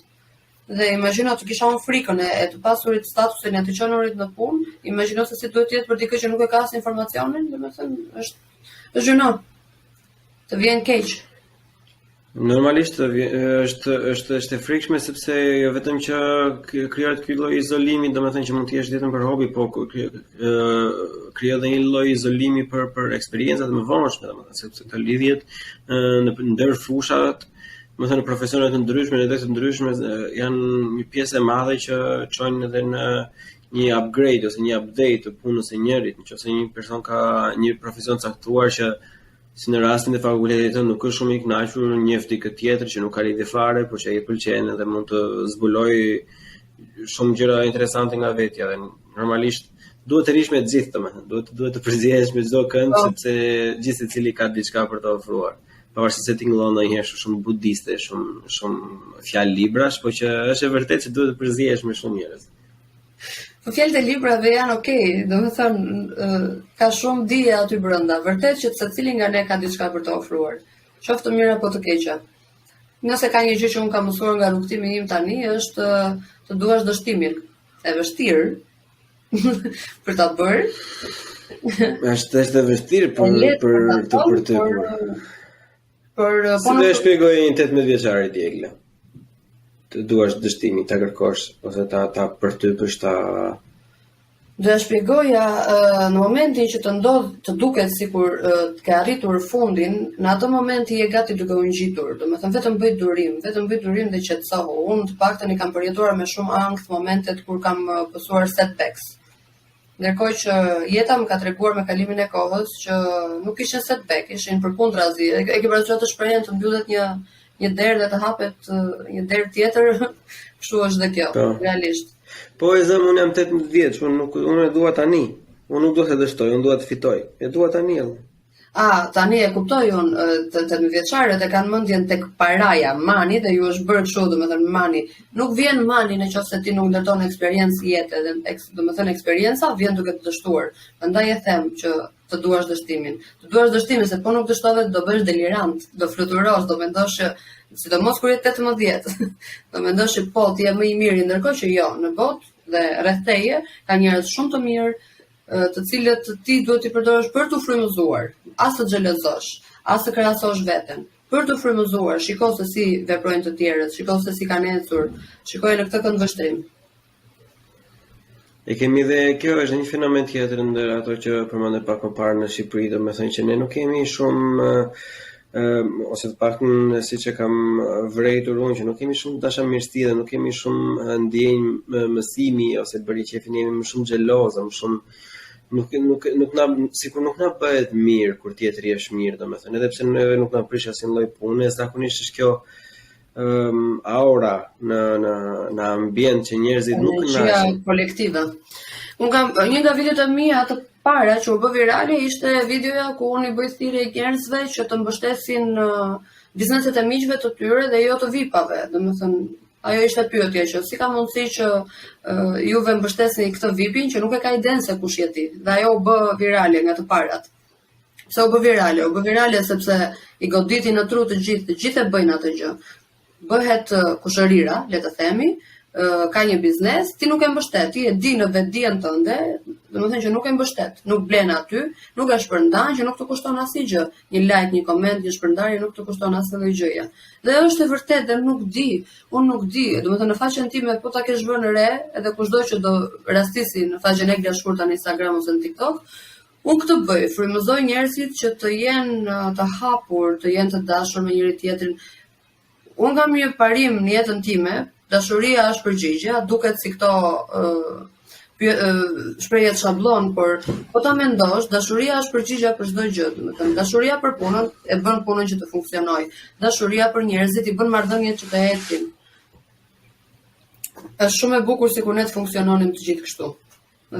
Dhe imagjino të kisha unë frikën e të pasurit statusin e të qenurit në punë, imagjino se si duhet të jetë për dikë që nuk e ka as informacionin, domethënë është gjëno. Të vjen keq. Normalisht është e frikshme sepse jo vetëm që krijohet ky lloj izolimi, domethënë që mund të jesh vetëm për hobi, po krijohet edhe një lloj izolimi për eksperiencat më vonshme, domethënë sepse këto lidhjet në ndër fushat, domethënë profesionet të ndryshme, në të ndryshme janë një pjesë e madhe që çojnë edhe në një upgrade ose një update të punës së njërit, nëse një person ka një profesion caktuar që si në rastin e fakultetit nuk është shumë i kënaqur, njeh dikë tjetër që nuk ka lidhje fare, por që i pëlqen dhe mund të zbuloj shumë gjëra interesante nga vetja dhe normalisht duhet të rish me të gjithë, domethënë, duhet të përzihesh me çdo kënd sepse gjithë secili ka diçka për të ofruar. Pavarësisht se tingëllon ndonjëherë shumë budiste, shumë fjalë librash, por që është e vërtetë që duhet të përzihesh me shumë njerëz. Po fjalët e librave janë okay, domethënë ka shumë dije aty brenda. Vërtet që secili nga ne ka diçka për të ofruar. Qoftë të mira apo të keqa. Nëse ka një gjë që unë kam mësuar nga rrugtimi im tani është të duash dështimin. E vështirë për ta bërë. Është e vështirë për ty. Si do e shpjegoj një 18 vjeçari Diegla? Të duash dështimin, ta kërkosh ose ta për ty është ta. Do e shpjegoja në momentin që të duket sikur të ke arritur fundin, në atë moment je gati duke u ngjitur. Domethënë vetëm bëj durim dhe qetësohu. Unë të paktën I kam përjetuar me shumë ankth momentet kur kam pësuar setbacks. Ndërkohë që jeta më ka treguar me kalimin e kohës që nuk ishin setback, ishin përkundrazi. E ke parasysh atë shprehjen të mbyllet një derë dhe të hapet një derë tjetër, kështu është dhe kjo, realisht. Po e zëm, unë jam 18 vjeç, unë e dua tani. Unë nuk dua të dështoj, unë dua të fitoj. E dua tani edhe. Tani e kuptoj unë, të 18 vjeçarët e kanë mendjen tek paraja, mani dhe ju është bërë kështu, domethënë mani. Nuk vjen mani nëse ti nuk ndërton eksperiencë jete, domethënë eksperienca vjen duke të dështuar. Prandaj e them që të duash dështimin. Të duash dështimin se po nuk dështove do bësh delirant, do fluturosh, do mendosh që sidomos kur je 18, do mendosh që po ti je më I miri, ndërkohë që jo, në botë dhe rreth teje ka njerëz shumë të mirë, të cilët ti duhet I përdorosh për të frymëzuar, as të xhelozosh, as të krahasosh veten, për të frymëzuar, shiko se si veprojnë të tjerët, shiko se si kanë ecur, shikoj në këtë këndvështrim. E kemi dhe kjo është një fenomen tjetër ndër ato që përmendëm pak më parë në Shqipëri, domethënë që ne nuk kemi shumë ose të paktën siç e kam vërejtur unë që nuk kemi shumë dashamirësi dhe nuk kemi shumë ndjenjë mësimi ose bëri qefin, jemi më shumë xhelozë, më shumë nuk na bëhet mirë kur tjetri është mirë, domethënë, edhe pse neve nuk na prish asnjë lloj pune, zakonisht është kjo aura në ambient që njerëzit nuk kënaqen. Kolektive. Unë kam një nga videot e mia të para që u bë virale ishte videoja ku unë I bëj thirrje njerëzve që të mbështesin bizneset e miqve të tyre dhe jo të VIP-ave. Domethënë, ajo ishte pyetja që si ka mundësi që juve mbështesni këtë VIP-in që nuk e ka iden se kush je ti. Dhe ajo u bë virale nga të parat. Pse u bë virale? U bë virale sepse I goditi në tru të gjithë e bëjnë atë gjë. Bëhet kushërira, le të themi, ka një biznes, ti nuk e mbështet, ti e di në vetdijen tënde, domethënë që nuk e mbështet, nuk blen aty, nuk e shpërndan që nuk të kushton asnjë gjë. Një like, një koment, një shpërndarje nuk të kushton asnjë gjëja. Dhe është e vërtetë dhe unë nuk di, domethënë në faqen time po ta kesh vënë re, edhe kushdo që do rastisi në faqen Egla Shkurta në Instagram ose në TikTok, unë këtë bëj, frymëzoj njerëzit që të jenë të hapur, të jenë të dashur me njëri tjetrin. Unë kam një parim në jetën time, dashuria është përgjigje, duket si këto shprehje shablon, por po ta mendosh, dashuria është përgjigje për çdo gjë, domethënë dashuria për punën e bën punën që të funksionojë. Dashuria për njerëzit I bën marrëdhëniet që të ecin. Është shumë e bukur sikur ne të funksiononim të gjithë kështu.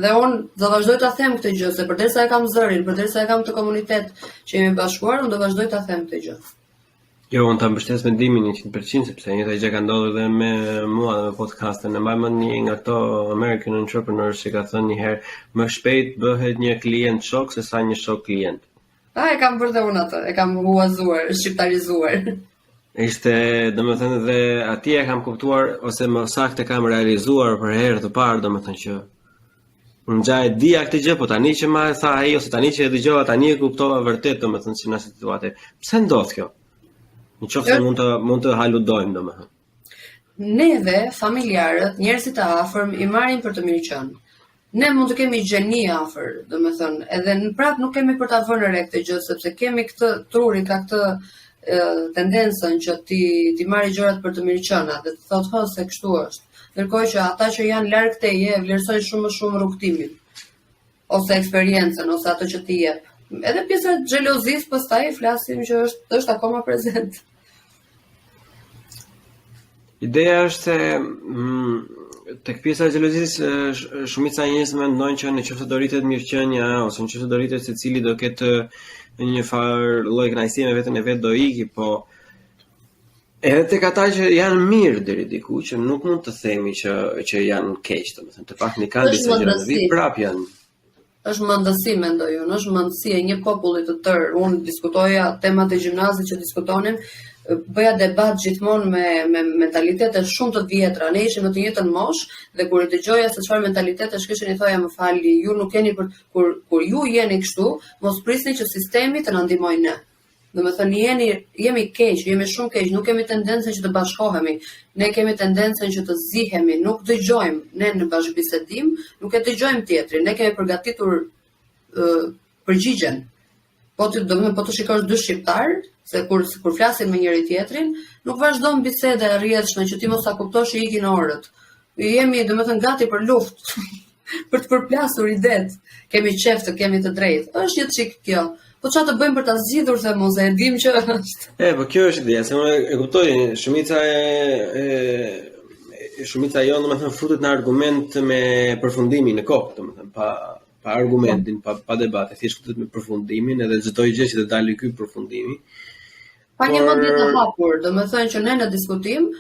Dhe unë do vazhdoj ta them këtë gjë, se përderisa e kam zërin, përderisa e kam të komunitet që jemi bashkuar, unë do vazhdoj ta them këtë gjë. Jo, unë ta mbështes mendimin 100%, sepse një të gjë ka ndodhur dhe me mua dhe me podcastin. E mbaj mend një nga këto American entrepreneurs që ka thënë një herë, më shpejt bëhet një klient shok se sa një shok klient. E kam bërë dhe unë atë, e kam huazuar, shqiptarizuar. Ishte, domethënë dhe atje e kam kuptuar ose më saktë kam realizuar për herë të parë, domethënë që unë gjaj dija këtë gjë, po tani që më tha ai ose tani që e dëgjova, tani e kuptova vërtet, domethënë si në situatë. Pse ndodh kjo? Në qoftë se mund të haludojmë, domethënë. Neve, familjarët, njerëzit e afërm I marrin për të mirë qenë. Ne mund të kemi gjeni afër, domethënë, edhe në prap nuk kemi për ta vënë re këtë gjë, sepse kemi këtë truri, ka këtë tendencën që ti marrë gjërat për të mirë qenë, dhe të thotë se kështu është. Ndërkohë që ata që janë larg teje vlerësojnë shumë më shumë rrugtimin, ose eksperiencën, ose ato që ti jep. Edhe pjesa e xhelozisë pastaj flasim që është akoma prezent. Ideja është se tek pjesa e xhelozisë shumica e njerëzve mendojnë që nëse do rritet mirëqenia ose nëse do rritet secili do ketë një farë lloj kënaqësie me veten e vet do iki, po edhe tek ata që janë mirë deri diku që nuk mund të themi që janë keq, domethënë të paktën kanë disa gjëra në vit prap janë. Është mendësi, mendoj unë, është mendësi e një populli të tërë. Unë diskutoja temat e gjimnazit që diskutonim, bëja debat gjithmonë me mentalitete shumë të vjetra. Ne ishim në të njëjtën moshë dhe kur i dëgjoja se çfarë mentalitetesh kishin, i thoja më fali, ju nuk keni kur ju jeni kështu, mos prisni që sistemi të na ndihmojë ne. Domethënë jemi keq, jemi shumë keq, nuk kemi tendencën që të bashkohemi. Ne kemi tendencën që të zihemi, nuk dëgjojmë. Ne në bashkëbisedim nuk e dëgjojmë tjetrin. Ne kemi përgatitur përgjigjen. Po të shikosh dy shqiptar, se kur flasin me njëri tjetrin, nuk vazhdon biseda e rrjedhshme që ti mos ta kuptosh i ikin orët. Jemi domethënë gati për luftë, për të përplasur idet. Kemi qef të kemi të drejtë. Është një çik kjo. Po çfarë të bëjmë për ta zgjidhur se mos e dim që është. Po kjo është ideja, se unë e kuptoj, shumica jonë domethënë futet në argument me përfundimin në kohë, domethënë pa argumentin, pa debate, thjesht futet me përfundimin edhe çdo gjë që të dalë ky përfundimi. Pa një mendje të hapur, domethënë që ne në diskutim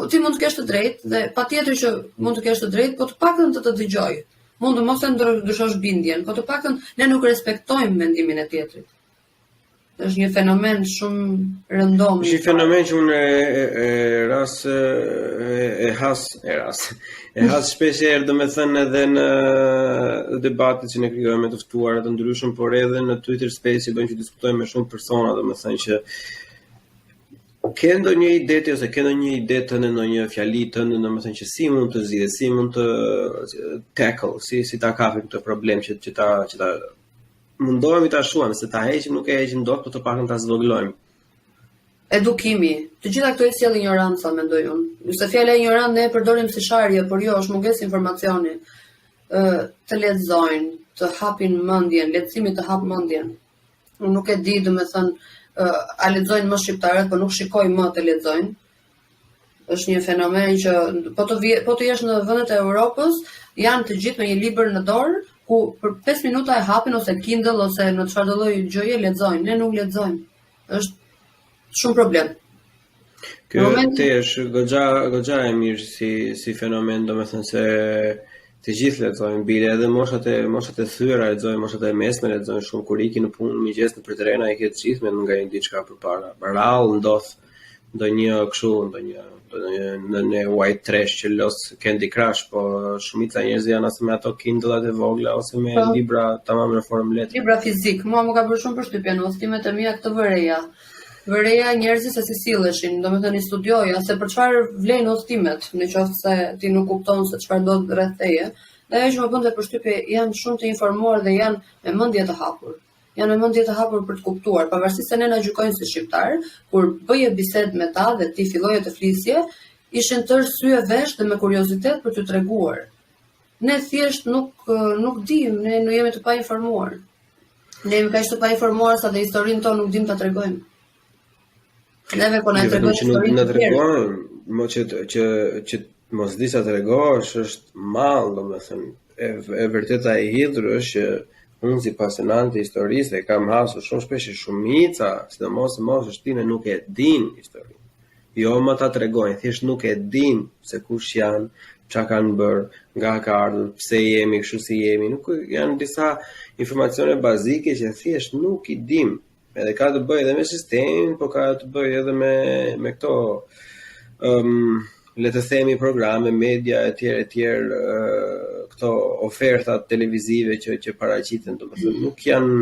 ti mund të kesh të drejtë dhe patjetër që mund të kesh të drejtë, po të paktën të dëgjoj. Mund të mos e ndryshosh bindjen, po të paktën ne nuk respektojmë mendimin e tjetrit. Është një fenomen shumë rëndom. Është një fenomen që unë e has shpesh herë, domethënë edhe në debatet që ne krijojmë me të ftuara të ndryshëm, por edhe në Twitter Space që bëjmë që diskutojmë me shumë persona, domethënë që ke ndonjë ide ose ke ndonjë ide tënde, ndonjë fjali tënde, domethënë që si mund të zgjidhet, si mund të tackle, si ta kapim këtë problem që ta mundohemi ta shuam, se ta heqim nuk e heqim dot, por të paktën ta zvogëlojmë. Edukimi. Të gjitha këto i sjell ignoranca, mendoj unë. Se fjala ignorant ne e përdorim si sharje, por jo, është mungesë informacioni. Të lexojnë, të hapin mendjen, lehtësimi të hap mendjen. Unë nuk e di, domethënë a lexojnë më shqiptarët, por nuk shikojnë më të lexojnë. Është një fenomen që po të jesh në vendet e Europës, janë të gjithë me një libër në dorë, ku për 5 minuta e hapin ose Kindle ose në çfarëdo lloj gjëje lexojnë. Ne nuk lexojnë. Është shumë problem. Kjo është goxha e mirë si fenomen, domethënë se të gjithë lexojnë, bile edhe moshat e thyera lexojnë, moshat e mesme lexojnë shumë, kur ikin në punë mëngjes në terrena e ke të gjithë me nga një diçka përpara. Rall ndodh ndonjë kështu, ndonjë white trash që los Candy Crush, po shumica njerëz janë as me ato Kindle-at e vogla ose me libra tamam në formë letre. Libra fizik. Mua më ka bërë shumë përshtypje në udhëtimet e mia këtë vëreja njerëzit se si silleshin, domethënë i studioja se për çfarë vlen udhëtimet, nëse ti nuk kupton se çfarë do rreth teje. Dhe ajo që më bënte përshtypje, janë shumë të informuar dhe janë me mendje të hapur. Janë me mendje të hapur për të kuptuar, pavarësisht se ne na gjykojnë si shqiptar, kur bëje bisedë me ta dhe ti filloje të flisje, ishin tërë sy e vesh dhe me kuriozitet për t'u treguar. Ne thjesht nuk dim, ne nuk jemi të pa informuar. Ne jemi kaq të pa informuar sa dhe historinë tonë nuk dim ta tregojmë. Neve po na tregojnë historinë. Na tregojnë, mo që mos di sa tregosh është mall, domethënë e vërteta e hidhur është që unë si pasionant e historisë e kam hasur shumë shpesh shumica, sidomos moshështime nuk e din historinë. Jo më ta tregojnë, thjesht nuk e din se kush janë, çka kanë bërë, nga ka ardhur, pse jemi kështu si jemi. Nuk janë disa informacione bazike që thjesht nuk i dim. Edhe ka të bëjë edhe me sistemin, po ka të bëjë edhe me këto le të themi programe, media e tjerë, këto oferta televizive që paraqiten, domethënë nuk janë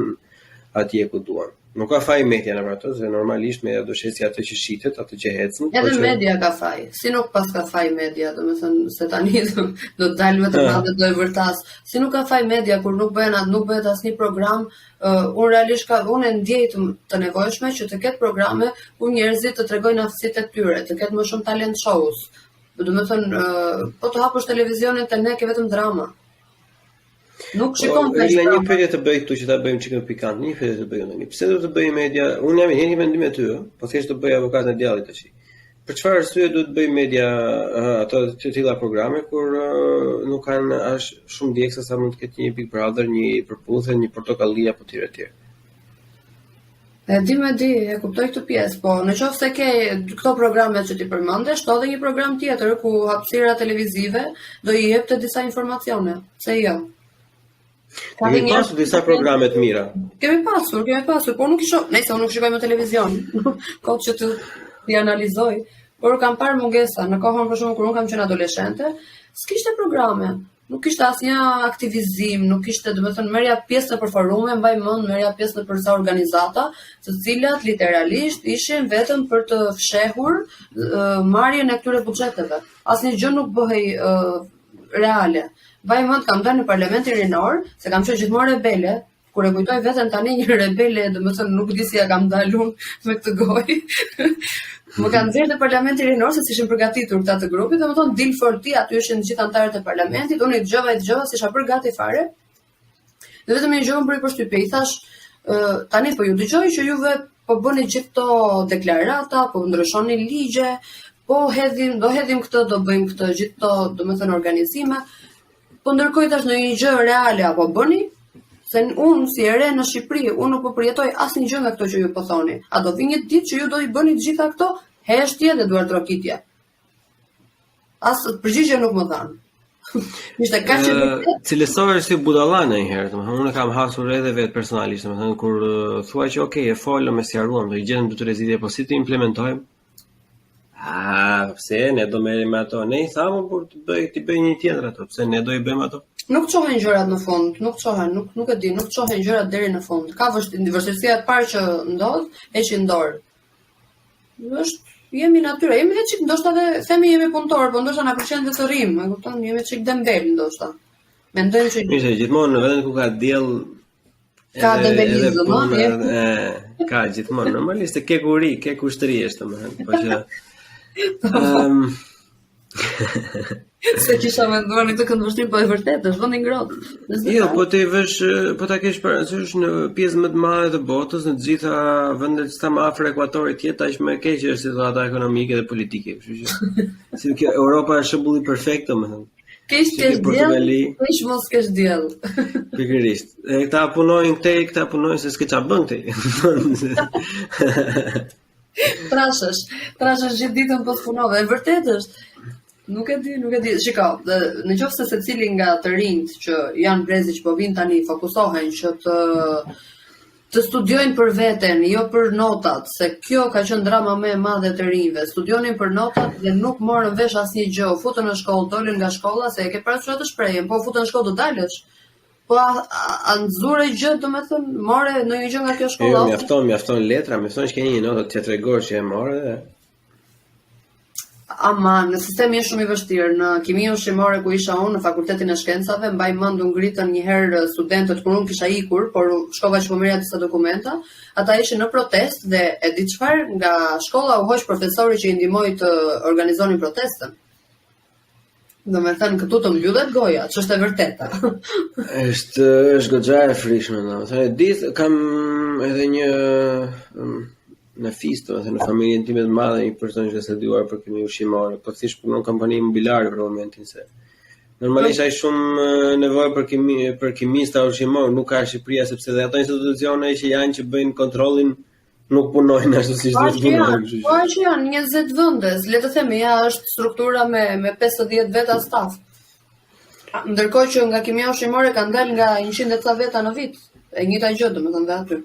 atje ku duan. Nuk ka faj media në ato, se normalisht media do shesi atë që shitet, atë që ecën. Edhe media ka faj. Si nuk pas ka faj media, domethënë se tani do të dalë vetëm atë do e vërtas. Si nuk ka faj media kur nuk bëhet asnjë program, unë realisht unë ndjej të nevojshme që të ketë programe ku njerëzit të tregojnë aftësitë e tyre, të ketë më shumë talent shows. Domethënë, po të hapësh televizionin te ne ke vetëm drama. Nuk shikon kaq. Një pyetje të bëj këtu që ta bëjmë çikën pikant. Një pyetje të bëj unë. Pse do të bëj media? Unë jam një mendim me ty, po thjesht të bëj avokat në djallit tash. Për çfarë arsye duhet bëj media ato të tilla programe kur nuk kanë as shumë djegsa sa mund të ketë një Big Brother, një Përputhje, një Portokalli apo tjera tjera. E kuptoj këtë pjesë, po nëse ke këto programe që ti përmendesh, ka edhe një program tjetër ku hapësira televizive do i jepte disa informacione. Pse jo? Kemi pasur disa programe të mira. Kemi pasur, po nuk i shoh, nëse unë nuk shikoj më televizion. Kot që të ti analizoj, por kam parë mungesa në kohën për shkak kur unë kam qenë adoleshente, s'kishte programe. Nuk kishte asnjë aktivizim, nuk kishte, domethënë, merja pjesë në forume, mbaj mend, merja pjesë në përsa organizata, të cilat literalisht ishin vetëm për të fshehur marrjen e këtyre buxheteve. Asnjë gjë nuk bëhej reale. Mbaj mend, kam dalë në parlamentin rinor, se kam qenë gjithmonë rebele. Kur e kujtoj veten tani një rebele, domethënë nuk di si ja kam dalë unë me këtë gojë. Më kanë nxjerrë te parlamenti rinor se ishin përgatitur këta të grupit, domethënë dil forti, aty ishin të gjithë anëtarët e parlamentit, unë i dëgjova se isha për gati fare. Dhe vetëm një gjë më bëri përshtypje, i thash, tani po ju dëgjoj që juve po bëni gjithë këto deklarata, po ndryshoni ligje, do hedhim këtë, do bëjmë këtë, gjithë këto, domethënë, organizime. Po ndërkohë tash në një gjë reale apo bëni? Se unë si e re në Shqipëri, unë nuk po përjetoj asnjë gjë nga këto që ju po thoni. A do vi një ditë që ju do i bëni të gjitha këto heshtje dhe duartrokitje. As përgjigje nuk më dhanë. Ishte kaq që cilësore si budalla ndonjëherë, domethënë unë kam hasur edhe vetë personalisht, domethënë kur thua që okay, e folëm, e sqaruam, do i gjetëm dy rrezitë, po si të implementojmë? Pse ne do merrem me ato? Ne i thamë por ti bëj një tjetër ato, pse ne do i bëjmë ato? Nuk çohen gjërat në fund, nuk e di, nuk çohen gjërat deri në fund. Ka vështirësia e parë që ndodh, heqin dorë. Jemi natyrë, jemi çik ndoshta edhe themi jemi punëtor, po ndoshta na pëlqen të rrim, e kupton, jemi çik dembel ndoshta. Mendojmë që ishte gjithmonë në vendin ku ka diell ka dembelizëm, ka gjithmonë normalisht ke kuri, ke kushtëri është domethënë, po që se kisha menduar në këtë këndvështrim, po e vërtetë është vendi ngrohtë. Jo, po ti vesh, po ta kesh parasysh në pjesë më të madhe të botës, në të gjitha vendet sa më afër ekuatorit jetë aq më e keqe është situata ekonomike dhe politike, kështu që si kjo Europa është shembulli perfekt, domethënë. Keq diell, keq mos kesh diell. Pikërisht. Këta punojnë këtej, këta punojnë se s'ke çfarë bën këtej. Trashësh gjithë ditën po punove, e vërtetë është. Nuk e di. Shiko, në qoftë se secili nga të rinjt që janë brezi që po vinë tani fokusohen që të studiojnë për veten, jo për notat, se kjo ka qenë drama më e madhe të rinjve. Studionin për notat dhe nuk morën vesh asnjë gjë, u futën në shkollë, dolën nga shkolla, se e ke parasysh atë shprehjen, po u futën në shkollë do dalësh. Po a nxurë gjë, domethënë, more ndonjë gjë nga kjo shkolla? Jo, mjafton letra, mjafton që ke një notë që tregosh që e morë dhe në sistemi është shumë i vështirë. Në kiminë ushqimore ku isha unë në fakultetin e shkencave, mbaj mend u ngritën një herë studentët kur unë kisha ikur, por shkova që po merrja disa dokumenta, ata ishin në protestë dhe e di çfarë, nga shkolla u hoq profesori që i ndihmoi të organizonin protestën. Domethënë këtu të mbyllet goja, ç'është e vërteta. Është goxha e frikshme, domethënë di kam edhe një në fisto, në familjen time të madhe, një person që studiuar për kimi ushqimore, po thjesht punon kompani imobiliare për momentin se. Normalisht ai shumë nevojë për kimista ushqimor nuk ka Shqipëria sepse dhe ato institucione që janë që bëjnë kontrollin nuk punojnë ashtu siç duhet të punojnë. Po që janë 20 vende, le të themi, ja është struktura me 50 veta staf. Ndërkohë që nga kimia ushqimore kanë dalë nga 100 ca veta në vit. E njëjta gjë domethënë dhe aty.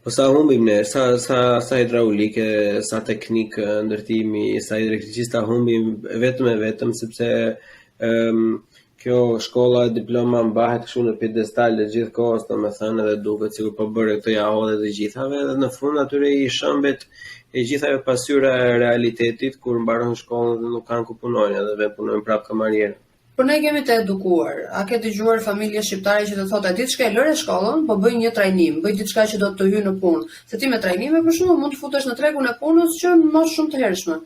Po sa humbim ne, sa hidraulike, sa teknik ndërtimi, sa elektricista humbim vetëm sepse kjo shkolla e diploma mbahet kështu në piedestal të gjithë kohës, domethënë edhe duket sikur po bëre këtë javë të gjithave dhe në fund atyre i shëmbet e gjitha pasyra e realitetit kur mbaron shkollën dhe nuk kanë ku punojnë edhe punojnë prapë kamarierë. Por ne kemi të edukuar. A ke dëgjuar familje shqiptare që të thotë diçka e lëre shkollën, po bëj një trajnim, bëj diçka që do të hyj në punë. Se ti me trajnime për shkak mund të futesh në tregun e punës që më shumë të hershme.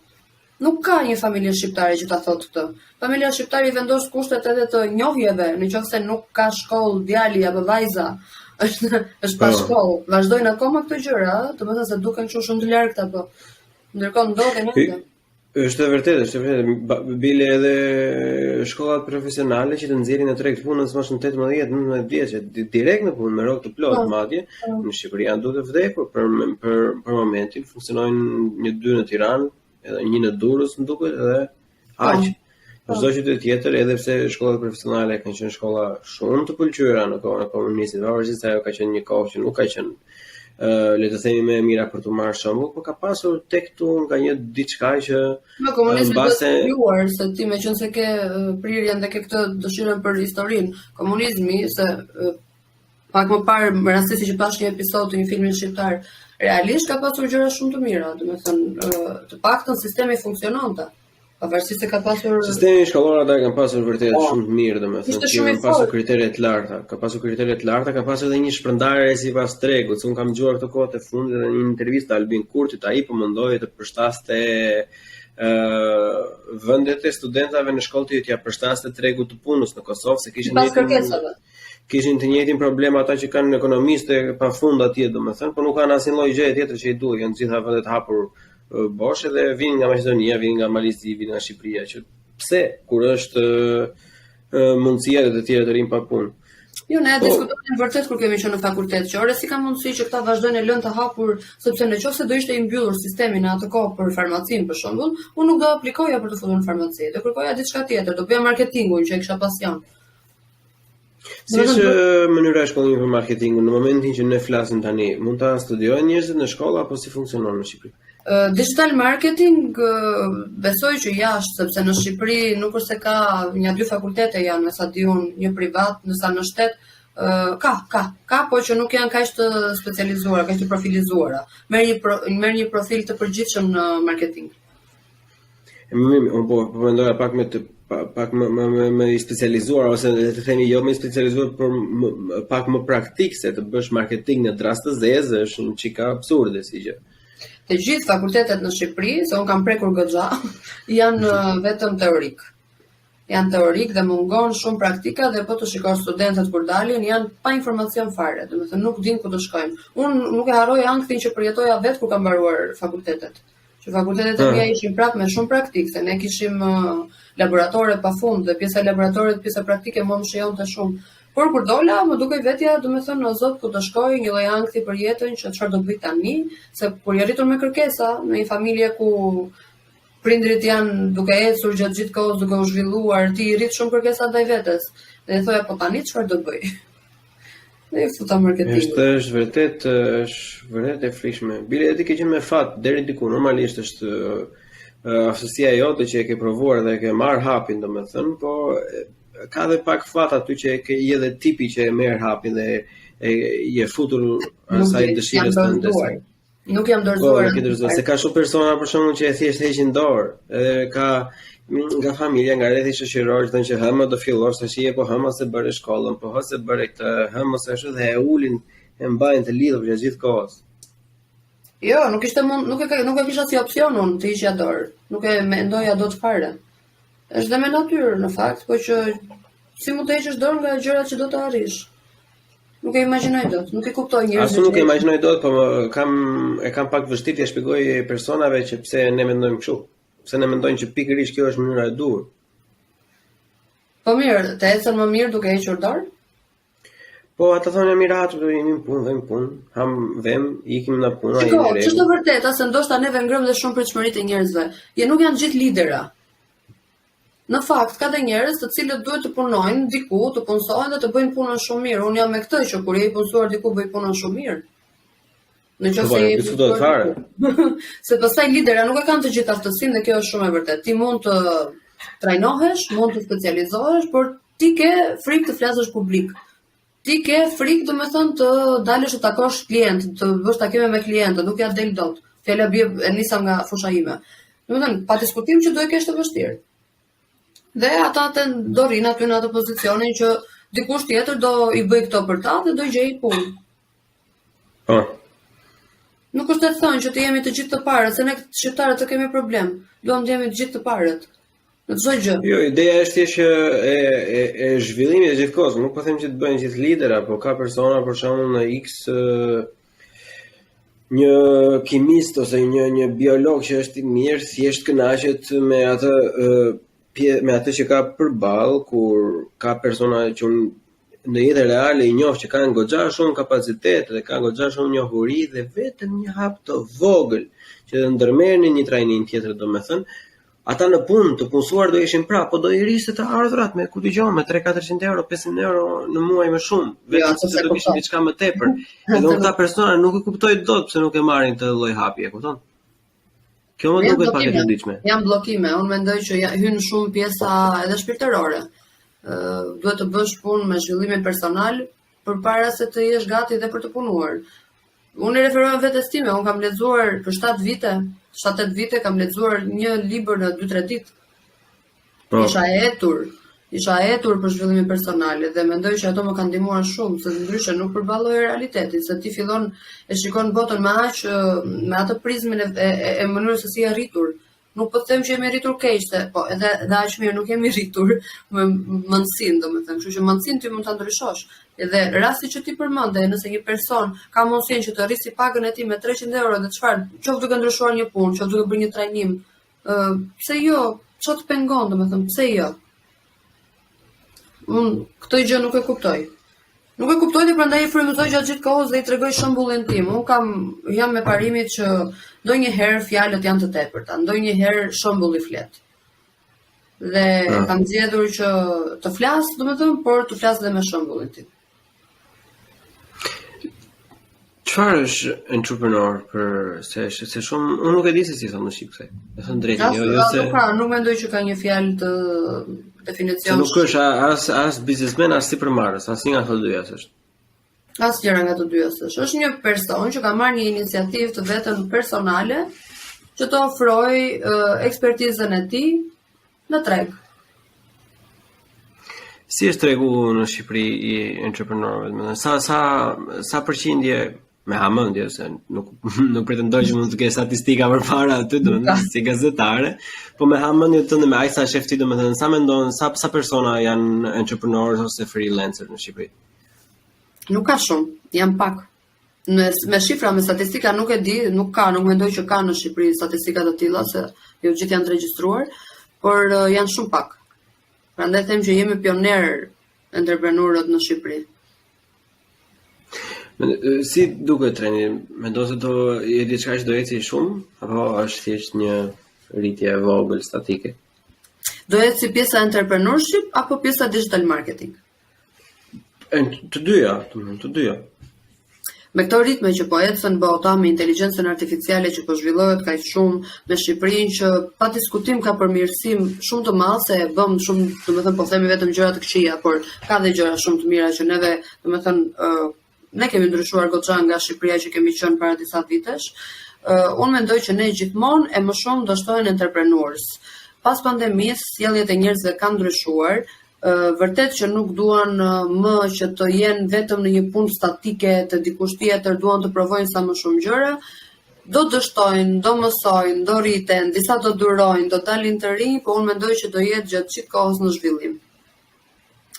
Nuk ka një familje shqiptare që ta thotë këtë. Familja shqiptare i vendos kushtet edhe të njohjeve, nëse nuk ka shkollë djali apo vajza, është pa shkollë. Vazhdojnë akoma këto gjëra, domethënë se duken kështu shumë të largëta, po ndërkohë ndodhen edhe. Është vërtet, bile edhe shkollat profesionale që të nxjerrin në treg të punës moshën 18-19 vjeç, direkt në punë me rrok të plotë madje, në Shqipëri janë duke vdekur për momentin, funksionojnë 2 në Tiranë, edhe 1 në Durrës, më duket, edhe aq. Në çdo qytet tjetër, edhe pse shkollat profesionale kanë qenë shkolla shumë të pëlqyera në kohën e komunistit, pavarësisht se ajo ka qenë një kohë që nuk ka qenë le të themi më e mira për të marrë shembull, por ka pasur tek tu nga një diçka që Në komunizmi do të krijuar se ti meqense ke prirjen dhe ke këtë dëshirën për historinë, komunizmi se pak më parë më rastisi që pash një episod të një filmi shqiptar, realisht ka pasur gjëra shumë të mira, domethënë të paktën sistemi funksiononte. Pavarësisht se ka pasur sistemi shkollor ata kanë pasur vërtet shumë të mirë, domethënë kanë pasur kritere të larta, ka pasur edhe një shpërndarje sipas tregut. Unë kam dëgjuar këtë kohë të fundit në një intervistë Albin Kurtit, ai po mendoi të përshtaste vendet e studentëve në shkollë t'ia përshtaste tregut të punës në Kosovë, se kishin të njëjtin problem ata që kanë ekonomistë pafund atje, domethënë, por nuk kanë asnjë lloj gjëje tjetër që i duhet, janë të gjitha vendet hapur bosh edhe vinë nga Maqedonia, vinë nga Malizi, vinë nga Shqipëria, që pse kur është mundësia të tjerë të rinë pa punë. Jo, ne diskutojmë vërtet kur kemi qenë në fakultet, që ore si ka mundësi që këta vazhdojnë e lënë të hapur, sepse nëse do ishte i mbyllur sistemi në atë kohë për farmacin për shembull, unë nuk do aplikoja për të futur në farmaci, do kërkoja diçka tjetër, do bëja marketingun që e kisha pasion. Si është mënyra e shkollimit për marketingun në momentin që ne flasim tani, mund ta studiojnë njerëzit në shkolla apo si funksionon në Shqipëri? Digital marketing besoj që jashtë, sepse në Shqipëri nuk është se ka 1-2 fakultete janë, me sa di unë, një privat, ndërsa në shtet ka, po që nuk janë kaq të specializuara, kaq të profilizuara. Merr një profil të përgjithshëm në marketing. Unë po mendoja pak më i specializuar, ose le të themi jo më i specializuar, por pak më praktik, se të bësh marketing në drast të zezë është një çika absurde si gjë. Të gjithë fakultetet në Shqipëri, se unë kam prekur goxha, janë vetëm teorik. Janë teorik dhe mungon shumë praktika dhe po të shikosh studentët kur dalin janë pa informacion fare, domethënë nuk din ku të shkojnë. Unë nuk e harroj anktin që përjetoja vetë kur kam mbaruar fakultetet. Që fakultetet e mia ishin prapë me shumë praktik, se ne kishim laboratore pafund dhe pjesa laboratore dhe pjesa praktike më shijonte shumë. Por kur dola, më dukej vetja, domethënë, o zot, ku të shkoj, një lloj ankthi për jetën, që çfarë do bëj tani, se kur je rritur me kërkesa në një familje ku prindrit janë duke ecur gjatë gjithë kohës, duke u zhvilluar, ti rrit shumë kërkesa ndaj vetes. Dhe thoya, po tani çfarë do bëj? Dhe futa marketing. Është vërtet e frikshme. Bile ti ke qenë me fat deri diku, normalisht është aftësia jote që e ke provuar dhe e ke marr hapin, domethënë, po ka dhe pak fat aty që ke edhe tipi që e merr hapin dhe i e futur asaj dëshirës tënde. Nuk jam dorëzuar. Se ka shumë persona për shembull që e thjesht heqin dorë. Edhe ka nga familja, nga rrethi shoqëror, thonë që hëmë do fillosh tash po hëmë se bëre shkollën, po se bëre këtë, hëmë se ashtu dhe e ulin e mbajnë të lidhur gjatë gjithë kohës. Jo, nuk e kisha si opsion unë të hiqja dorë. Nuk e mendoja dot fare. Është dhe me natyrë në fakt, po që si mund të heqësh dorë nga gjërat që do të arrish. Nuk e imagjinoj dot, nuk e kuptoj njerëzit. Ashtu nuk e imagjinoj dot, po kam pak vështirë t'ia shpjegoj personave që pse ne mendojmë kështu. Pse ne mendojmë që pikërisht kjo është mënyra e duhur. Po mirë, të ecën më mirë duke hequr dorë? Po ata thonë mirat, do jemi në punë, vëm punë, ham vëm, ikim në punë, ai në rregull. Ç'është vërtet, se ndoshta neve ngrëm dhe shumë pritshmëritë e njerëzve. Nuk janë gjithë lidera. Në fakt, ka dhe njerëz të cilët duhet të punojnë diku, të punësohen dhe të bëjnë punën shumë mirë. Unë jam me këtë që kur je i punësuar diku bëj punën shumë mirë. Në qoftë se je do të fare. Se pastaj lidera nuk e kanë të gjithë aftësinë dhe kjo është shumë e vërtetë. Ti mund të trajnohesh, mund të specializohesh, por ti ke frikë të flasësh publik. Ti ke frikë, domethënë, të dalësh të takosh klient, të bësh takime me klientë, nuk ja del dot. Fjala bie e nisa nga fusha ime. Domethënë, pa diskutim që do e kesh të vështirë. Dhe ata do rinë aty në atë pozicionin që dikush tjetër do i bëj këto për ta dhe do gjej punë. Po. Nuk është të thonë që të jemi të gjithë të parët, se ne shqiptarët të kemi problem. Duam të jemi të gjithë të parët. Në çdo gjë. Jo, ideja është që e zhvillimit të gjithë kohës, nuk po them që të bëjnë gjithë lidera, po ka persona për shembull në X një kimist ose një biolog që është i mirë, thjesht kënaqet me atë që ka përballë, kur ka persona që në jetën reale i njoh që kanë goxha shumë kapacitet dhe kanë goxha shumë njohuri dhe vetëm një hap të vogël që të ndërmerrin një trajnim tjetër, domethënë ata në punë të punësuar do ishin prapë, po do i rriste të ardhurat me ku dëgjon me 3-400 euro, 500 euro në muaj më shumë, vetëm sepse do kishin diçka më tepër. Edhe këta persona nuk e kuptoj dot pse nuk e marrin të lloj hapi, e kupton? Kjo më duket pak e çuditshme. Janë bllokime, unë mendoj që hyn shumë pjesa edhe shpirtërore. Duhet të bësh punë me zhvillimin personal përpara se të jesh gati dhe për të punuar. Unë i referohem vetes time, unë kam lexuar për 7 vite, 7-8 vite kam lexuar një libër në 2-3 ditë. Isha etur për zhvillimin personal dhe mendoj që ato më kanë ndihmuar shumë, se ndryshe nuk përballoj realitetin, se ti fillon e shikon botën me atë prizmin e mënyrës se si je rritur. Nuk po të them që jemi rritur keq, po edhe aq mirë nuk jemi rritur me mundësinë, domethënë, kështu që mundësinë ti mund ta ndryshosh. Edhe rasti që ti përmende, nëse një person ka mundësinë që të rrisi pagën e tij me 300 euro dhe çfarë, qoftë duke ndryshuar një punë, qoftë duke bërë një trajnim, pse jo? Ço të pengon, domethënë, pse jo? Unë këtë gjë nuk e kuptoj. Nuk e kuptoj dhe prandaj e frymëzoj gjatë gjithë kohës dhe i tregoj shembullin tim. Unë jam me parimin që ndonjëherë fjalët janë të tepërta, ndonjëherë shembulli flet. Dhe kam zgjedhur që të flas, domethënë, por të flas edhe me shembullin tim. Çfarë është entrepreneur se shumë unë nuk e di se si thonë në shqip kësaj. E thon drejtë, jo se nuk mendoj që ka një fjalë të definicion. Nuk është as biznesmen as sipërmarrës, asnjë nga ato dyja s'është. Asnjëra nga të dyja s'është. Është një person që ka marrë një iniciativë të vetën personale që të ofrojë ekspertizën e tij në treg. Si është tregu në Shqipëri i entrepreneurëve? Sa përqindje me hamendje se nuk pretendoj që mund të kesh statistika përpara aty, domethënë si gazetare, po me hamendje tënde me aq sa shef ti, domethënë sa mendon sa persona janë entrepreneurs ose freelancer në Shqipëri? Nuk ka shumë, janë pak. Me shifra, me statistika nuk e di, nuk mendoj që ka në Shqipëri statistika të tilla se jo gjithë janë të regjistruar, por janë shumë pak. Prandaj them që jemi pioner entrepreneurët në Shqipëri. Si duket trendi? Mendon se do jetë diçka që do eci shumë apo është thjesht një rritje e vogël statike? Do eci si pjesa entrepreneurship apo pjesa digital marketing? Të dyja. Me këto ritme që po ecën bota me inteligjencën artificiale që po zhvillohet kaq shumë me Shqipërinë që pa diskutim ka përmirësim shumë të madh se e bëm shumë, domethënë po themi vetëm gjëra të këqija, por ka dhe gjëra shumë të mira që neve, domethënë, ne kemi ndryshuar goxha nga Shqipëria që kemi qenë para disa vitesh. Unë mendoj që ne gjithmonë e më shumë do shtohen entrepreneurs. Pas pandemisë, sjelljet e njerëzve kanë ndryshuar. Vërtet që nuk duan më që të jenë vetëm në një punë statike të dikush tjetër, duan të provojnë sa më shumë gjëra, do dështojnë, do mësojnë, do rriten, disa do durojnë, do dalin të rinj, po unë mendoj që do jetë gjatë gjithë kohës në zhvillim.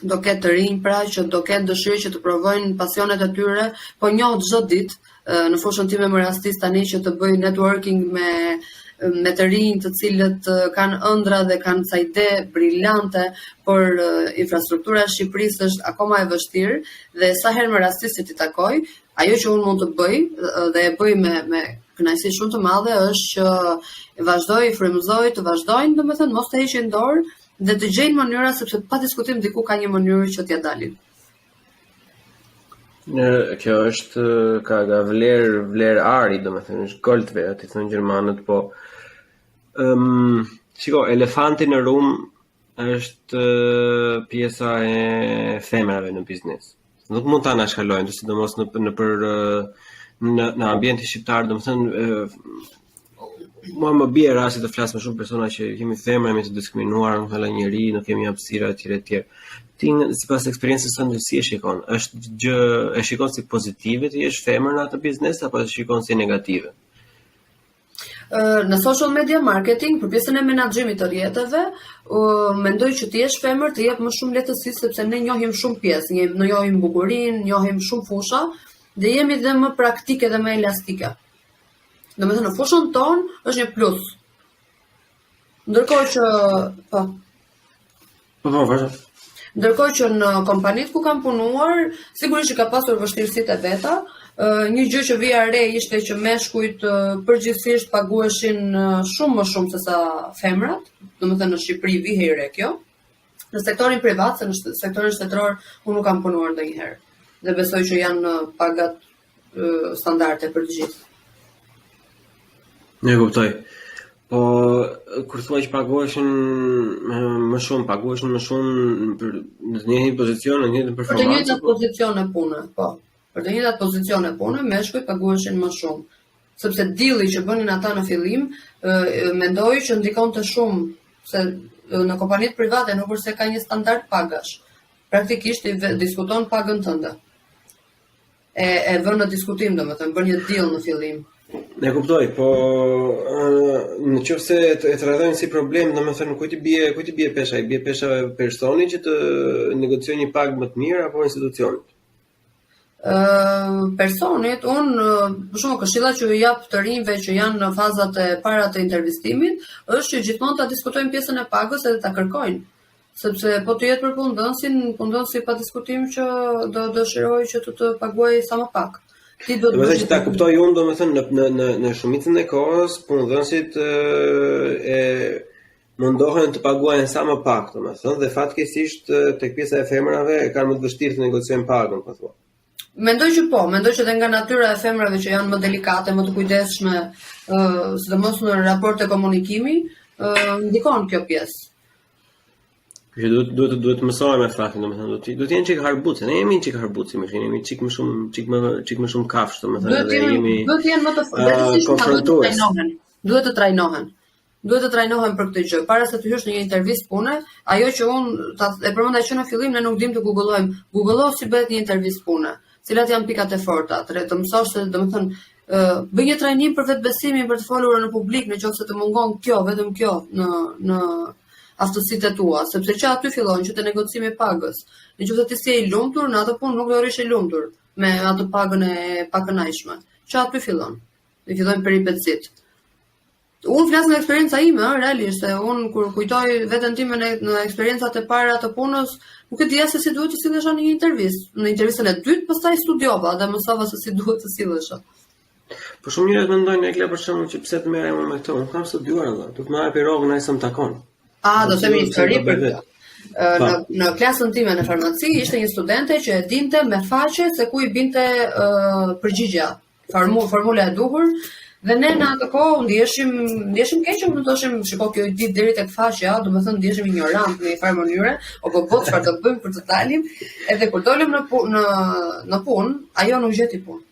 Do ketë të rinj pra që do ketë dëshirë që të provojnë pasionet e tyre, po njoh çdo ditë, në fushën time më rastis tani që të bëj networking me të rinj të cilët kanë ëndra dhe kanë ca ide brillante, por infrastruktura e Shqipërisë është akoma e vështirë dhe sa herë më rastis që t'i takoj, ajo që unë mund të bëj dhe e bëj me kënaqësi shumë të madhe është që vazhdoj, frymëzoj të vazhdojnë, domethënë mos të heqin dorë dhe të gjejnë mënyra sepse pa diskutim diku ka një mënyrë që t'ja dalin. Kjo është ka vler ari, domethënë është Goldwert, i thonë gjermanët, po shiko, elefanti në rum është pjesa e femrave në biznes. Nuk mund ta anashkalojmë, sidomos në ambientin shqiptar, domethënë mua më bie rasti të flas me shumë persona që kemi femra, jemi të diskriminuar, nuk kemi njerëj, nuk kemi hapësira etj. Ti sipas eksperiencës sënde si e shikon? Është gjë e shikon si pozitive të jesh femër në atë biznes apo e shikon si negative? Në social media marketing, për pjesën e menaxhimit të rrjeteve, mendoj që të jesh femër të jep më shumë lehtësi sepse ne njohim shumë pjesë, ne njohim bukurinë, njohim shumë fusha dhe jemi dhe më praktike dhe më elastike. Domethënë në fushën tonë është një plus. Ndërkohë që vazhdo. Ndërkohë që në kompanitë ku kam punuar, sigurisht që ka pasur vështirësitë e veta, Një gjë që vija re ishte që meshkujt përgjithsisht paguheshin shumë më shumë se sa femrat, domethënë në Shqipëri vihej re kjo. Në sektorin privat, se në sektorin shtetror unë nuk kam punuar ndonjëherë dhe besoj që janë pagat standarde për të gjithë. Ne kuptoj. Po kur thua që paguheshin më shumë për në të njëjtin pozicion, në të njëjtin performancë. Për të njëjtat pozicione pune, po. Për të njëjtat pozicione pune, meshkujt paguheshin më shumë. Sepse dilli që bënin ata në fillim, mendoj që ndikonte shumë, se në kompanitë private nuk është se ka një standard pagash. Praktikisht i diskuton pagën tënde. E vën në diskutim, domethënë, bën një deal në fillim. Ne kuptoj, po në qoftë se e trajtojnë si problem, domethënë kujt i bie pesha? I bie pesha personi që të negociojë një pagë më të mirë apo institucionit? Personit, për shembull, këshilla që ju jap të rinjve që janë në fazat e para të intervistimit, është që gjithmonë ta diskutojnë pjesën e pagës edhe ta kërkojnë. Sepse po të jetë për punëdhënësi pa diskutim që do dëshirojë që të paguajë sa më pak. Domethënë që ta kuptoj unë, domethënë në shumicën e kohës punëdhënësit e mundohen të paguajnë sa më pak, domethënë, dhe fatkeqësisht tek pjesa e femrave kanë më të vështirë të negociojnë pagën, po thua. Mendoj që dhe nga natyra e femrave që janë më delikate, më të kujdesshme, sidomos në raporte komunikimi, ndikon kjo pjesë. Që duhet të mësojmë me faktin, domethënë, do të jenë çik harbuci, ne jemi çik harbuci, më jemi çik më shumë kafsh, domethënë, dhe jemi duhet të jenë më të konfrontues. Duhet të trajnohen për këtë gjë. Para se të hysh në një intervistë pune, ajo që unë e përmenda që në fillim ne nuk dim të googlojmë. Googullo si bëhet një intervistë pune, cilat janë pikat e forta, të mësosh se domethënë bëj një trajnim për vetbesimin për të folur në publik, nëse të mungon kjo, vetëm kjo në aftësitë tua, sepse që aty fillon që të negocimi pagës. Nëse ti si i lumtur, në atë punë nuk do rish i lumtur me atë pagën e pakënaqshme. Që aty fillon. Dhe fillojnë peripetësit. Unë flas nga eksperienca ime, realisht, se unë kur kujtoj veten time në eksperiencat e para të punës, nuk e dija se si duhet të sillesha në një intervistë. Në intervistën e dytë, pastaj studiova dhe mësova se si duhet të sillesha. Po shumë njerëz mendojnë Ekla për shembull që pse të merrem me këto. Unë kam studiuar edhe. Do të më hapi rrogën ai sa më takon. Do të themi histori për këtë. Në klasën time në farmaci ishte një studente që e dinte me faqe se ku i binte përgjigjja, formula e duhur, dhe ne në atë kohë ndjeshim keq, nuk thoshim, shiko, kjo i dit deri tek faqja, domethënë ndjeshim ignorant në një farë mënyre, o çfarë do të bëjmë për të dalim, edhe kur dolëm në punë, ajo nuk gjeti punë.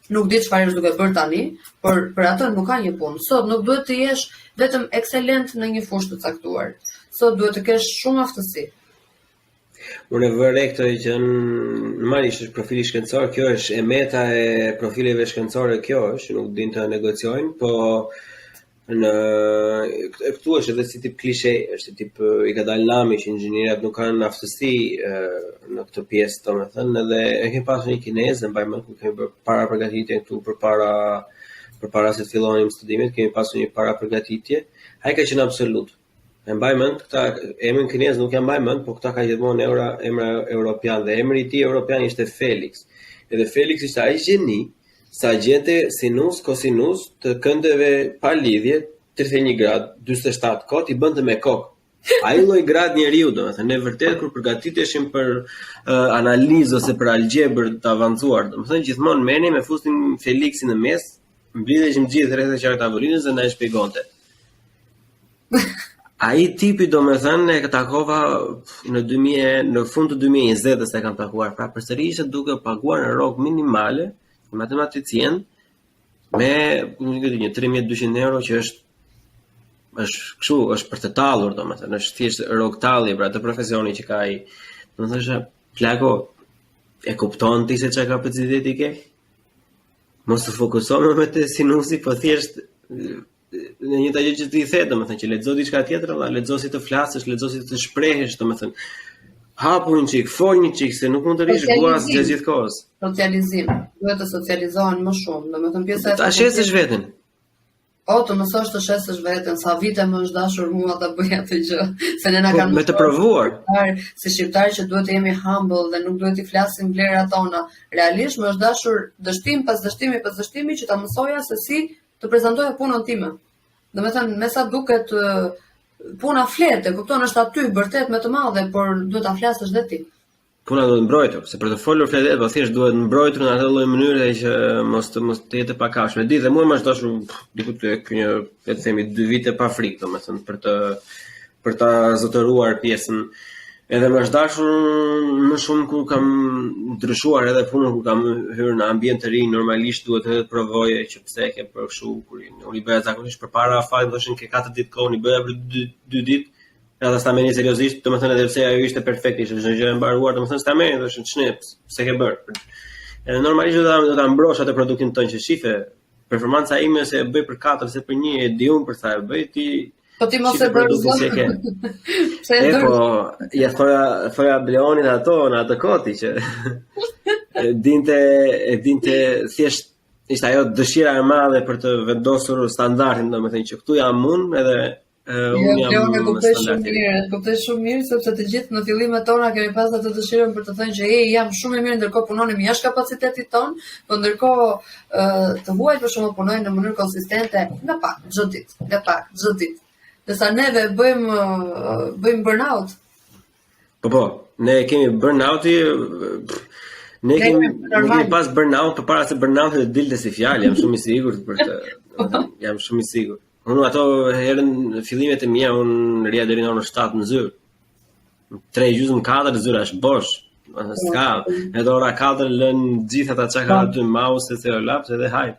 Nuk di çfarë është duke bërë tani, por për atë nuk ka një punë. Sot nuk duhet të jesh vetëm ekselent në një fushë të caktuar. Sot duhet të kesh shumë aftësi. Unë e vëre këtë që normalisht është profili shkencor, kjo është e meta e profileve shkencore, kjo është, nuk din të negociojnë, po këtu është edhe si tip klishe, është tip i ka dalë lami që inxhinierat nuk kanë aftësi në këtë pjesë, domethënë, edhe e kemi pasur një kinez, mbaj mend ku kemi bërë para përgatitje këtu përpara se të fillonim studimet, kemi pasur një para përgatitje. Ai ka qenë absolut. E mbaj mend, këta emrin kinez nuk e mbaj mend, po këta ka gjithmonë emra europian dhe emri i tij europian ishte Felix. Edhe Felix ishte ai gjeni sa gjente sinus, kosinus të këndeve pa lidhje, 31 grad, 47 kot, i bënte me kokë. Ai lloj grad njeriu, domethënë, ne vërtet kur përgatiteshim për analizë ose për algebër të avancuar, domethënë gjithmonë merrnim me fusnin Felixin në mes, mblidheshim gjithë rreth e qark tavolinës dhe na e shpjegonte. Ai tipi domethënë e takova në fund të 2020-s e kam takuar, pra përsëri ishte duke paguar në rrogë minimale matematicien me një 3200 euro që është për të tallur, domethënë, është thjesht rrogtallje për atë profesioni që ka ai. Domethënë, plako e kupton ti se çka kapaciteti ke? Mos të fokusohemi me të sinusi, po thjesht në një gjë që ti the, domethënë që lexo diçka tjetër, lexo si të flasësh, lexo si të shprehesh, domethënë. Hapu një çik, fol një çik, se nuk mund të rish guas gjithë kohës. Socializim. Duhet të socializohen më shumë, domethënë pjesa e ta shesësh veten. Po, të mësosh të shesësh veten, sa vite më është dashur mua ta bëj atë gjë, se ne na kanë me të provuar. Si shqiptar që duhet të jemi humble dhe nuk duhet të flasim vlerat tona. Realisht më është dashur dështim pas dështimi pas dështimi që ta mësoja se si të prezantoja punën time. Domethënë, me sa duket puna flet, e kupton, është aty vërtet më të madhe, por duhet ta flasësh dhe ti. Puna duhet mbrojtur, se për të folur fletet, po thjesht duhet mbrojtur në atë lloj mënyre që mos të jetë pa kafshë. Di dhe mua më është dashur diku tek një, le të themi, 2 vite pa frikë, domethënë për ta zotëruar pjesën. Edhe më është dashur më shumë kur kam ndryshuar edhe punën, kur kam hyrë në ambient të ri, normalisht duhet edhe të provoje që pse e ke për kështu, kur unë i bëja zakonisht përpara falit, thoshin ke 4 ditë kohë, i bëja për 2 ditë. Edhe s'ta merrni seriozisht, domethënë edhe pse ajo ishte perfekte, ishte çdo gjë e mbaruar, domethënë s'ta merrni, thoshin ç'ne, pse ke bër. Edhe normalisht do ta mbrosh atë produktin tonë që shife. Performanca ime se e bëj për 4 se për 1 e di unë për sa e bëj ti. Po ti mos e bër zot. Pse e dër? Po ja thoya Bleonit ato në atë koti që dinte thjesht ishte ajo dëshira e madhe për të vendosur standardin, domethënë që këtu jam unë edhe unë jam e kuptoj shumë mirë sepse të gjithë në fillimet tona kemi pas atë dëshirën për të thënë që jam shumë e mirë, ndërkohë punonim jashtë kapacitetit ton, po ndërkohë të huajt për shkak punojnë në mënyrë konsistente nga pak çdo ditë. Desa neve bëjmë burnout. Po, ne kemi burnouti, ne kemi pas burnout përpara se burnouti të dilte si fjalë, jam shumë i sigurt për të, jam shumë i sigurt. Unë ato herën fillimet e mia unë rria deri në orën 7 në zyrë. 3:30 4 zyra është bosh. S'ka. Edhe ora 4 lën gjithë ata çka ka aty mouse se laps edhe haj.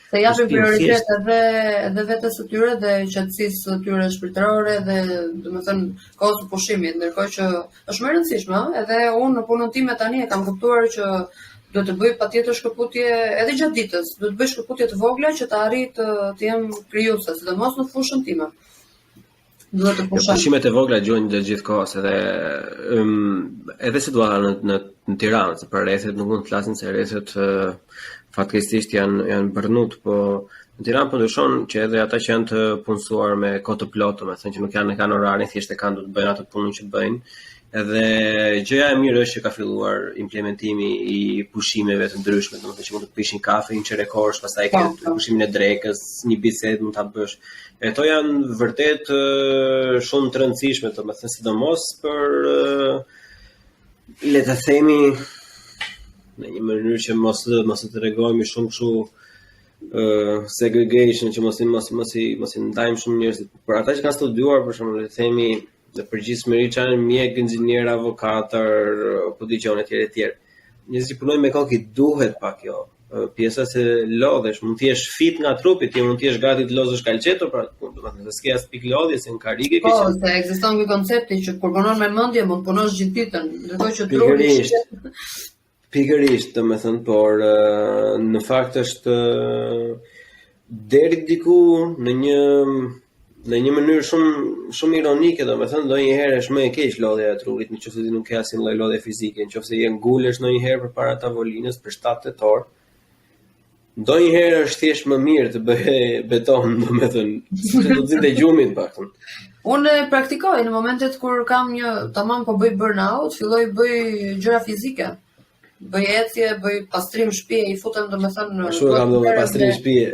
Se japin prioritet edhe vetes së tyre dhe qetësisë së tyre shpirtërore dhe domethënë kohës së pushimit, ndërkohë që është më e rëndësishme, edhe unë në punën time tani e kam kuptuar që duhet të bëj patjetër shkëputje edhe gjatë ditës, duhet të bëj shkëputje të vogla që të arrit të jem krijuese, sidomos në fushën time. Duhet të pushoj. Pushimet e vogla gjojnë gjatë gjithë kohës, edhe situata në Tiranë, se për rrethet nuk mund të flasin se rrethet fatkeqësisht janë bërnut, po në Tiranë po ndryshon që edhe ata që janë të punësuar me kohë të plotë, domethënë që nuk janë në orarin, thjesht e kanë do të bëjnë atë punën që bëjnë. Edhe gjëja e mirë është që ka filluar implementimi i pushimeve të ndryshme, domethënë që mund të pish një kafe, një çerekosh, pastaj ke pushimin e drekës, një bisedë mund ta bësh. Ato janë vërtet shumë të rëndësishme, domethënë sidomos për le të themi në një mënyrë që mos të tregojmë shumë kështu segregation, që mos i ndajmë shumë njerëzit. Por ata që kanë studiuar, për shembull, le të themi në përgjithësi që janë mjek, inxhinier, avokatër, po dëgjon etj. Njerëzit që punojnë me kokë i duhet pak kjo. Pjesa se lodhesh, mund të jesh fit nga trupi, ti mund të jesh gati të lozësh kalçeto për atë punë, domethënë se s'ke as pikë lodhje, se në karrige ke. Po, se ekziston ky koncepti që kur punon me mendje mund të punosh gjithë ditën, ndërkohë që trupi pikërisht, domethënë, por në fakt është deri diku në një mënyrë shumë ironike, domethënë ndonjëherë është më e keq lodhja e trupit, nëse ti nuk ke asnjë lloj lodhje fizike, nëse je ngulesh ndonjëherë përpara tavolinës për 7 tetor, ndonjëherë është thjesht më mirë të bëj beton, domethënë, se do të zinte gjumin paktën. Unë praktikoj në momentet kur kam tamam po bëj burnout, filloj bëj gjëra fizike. Bëj ecje, bëj pastrim shtëpie, i futem domethënë ashtu kam dhënë pastrim shtëpie.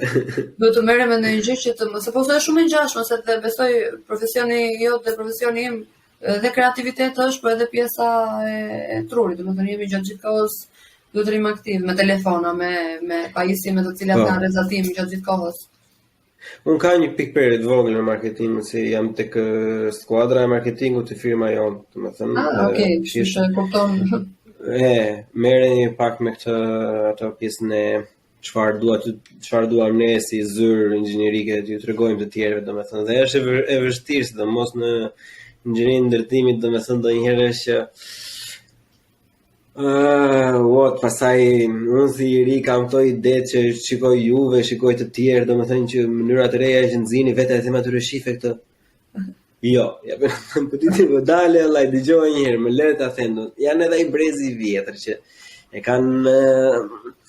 Duhet të merrem me ndonjë gjë që të mos është shumë e ngjashme, se të besoj profesioni jot dhe profesioni im dhe kreativitet është, por edhe pjesa e trurit, domethënë jemi gjatë gjithë kohës duhet të rrim aktiv me telefona, me pajisje të cilat kanë rrezatim gjatë gjithë kohës. Unë ka një pikpere të vogël në marketing, se jam tek skuadra e marketingut të firma jonë, domethënë. Okay, kështu kupton. Merreni pak me ato pjesën e çfarë duam ne si zyrë inxhinierike, t'ju tregojmë të tjerëve, domethënë. Dhe është e vështirë, sidomos në inxhinierinë ndërtimit, domethënë ndonjëherë është pastaj unë si i ri kam këto ide që shikoj juve, shikoj të tjerë, domethënë që mënyra të reja që nxini vetë e them atyre shife këtë. Jo, po ti dale, Allah, dëgjoj një herë, më le ta them. Janë edhe ai brezi i vjetër që E kanë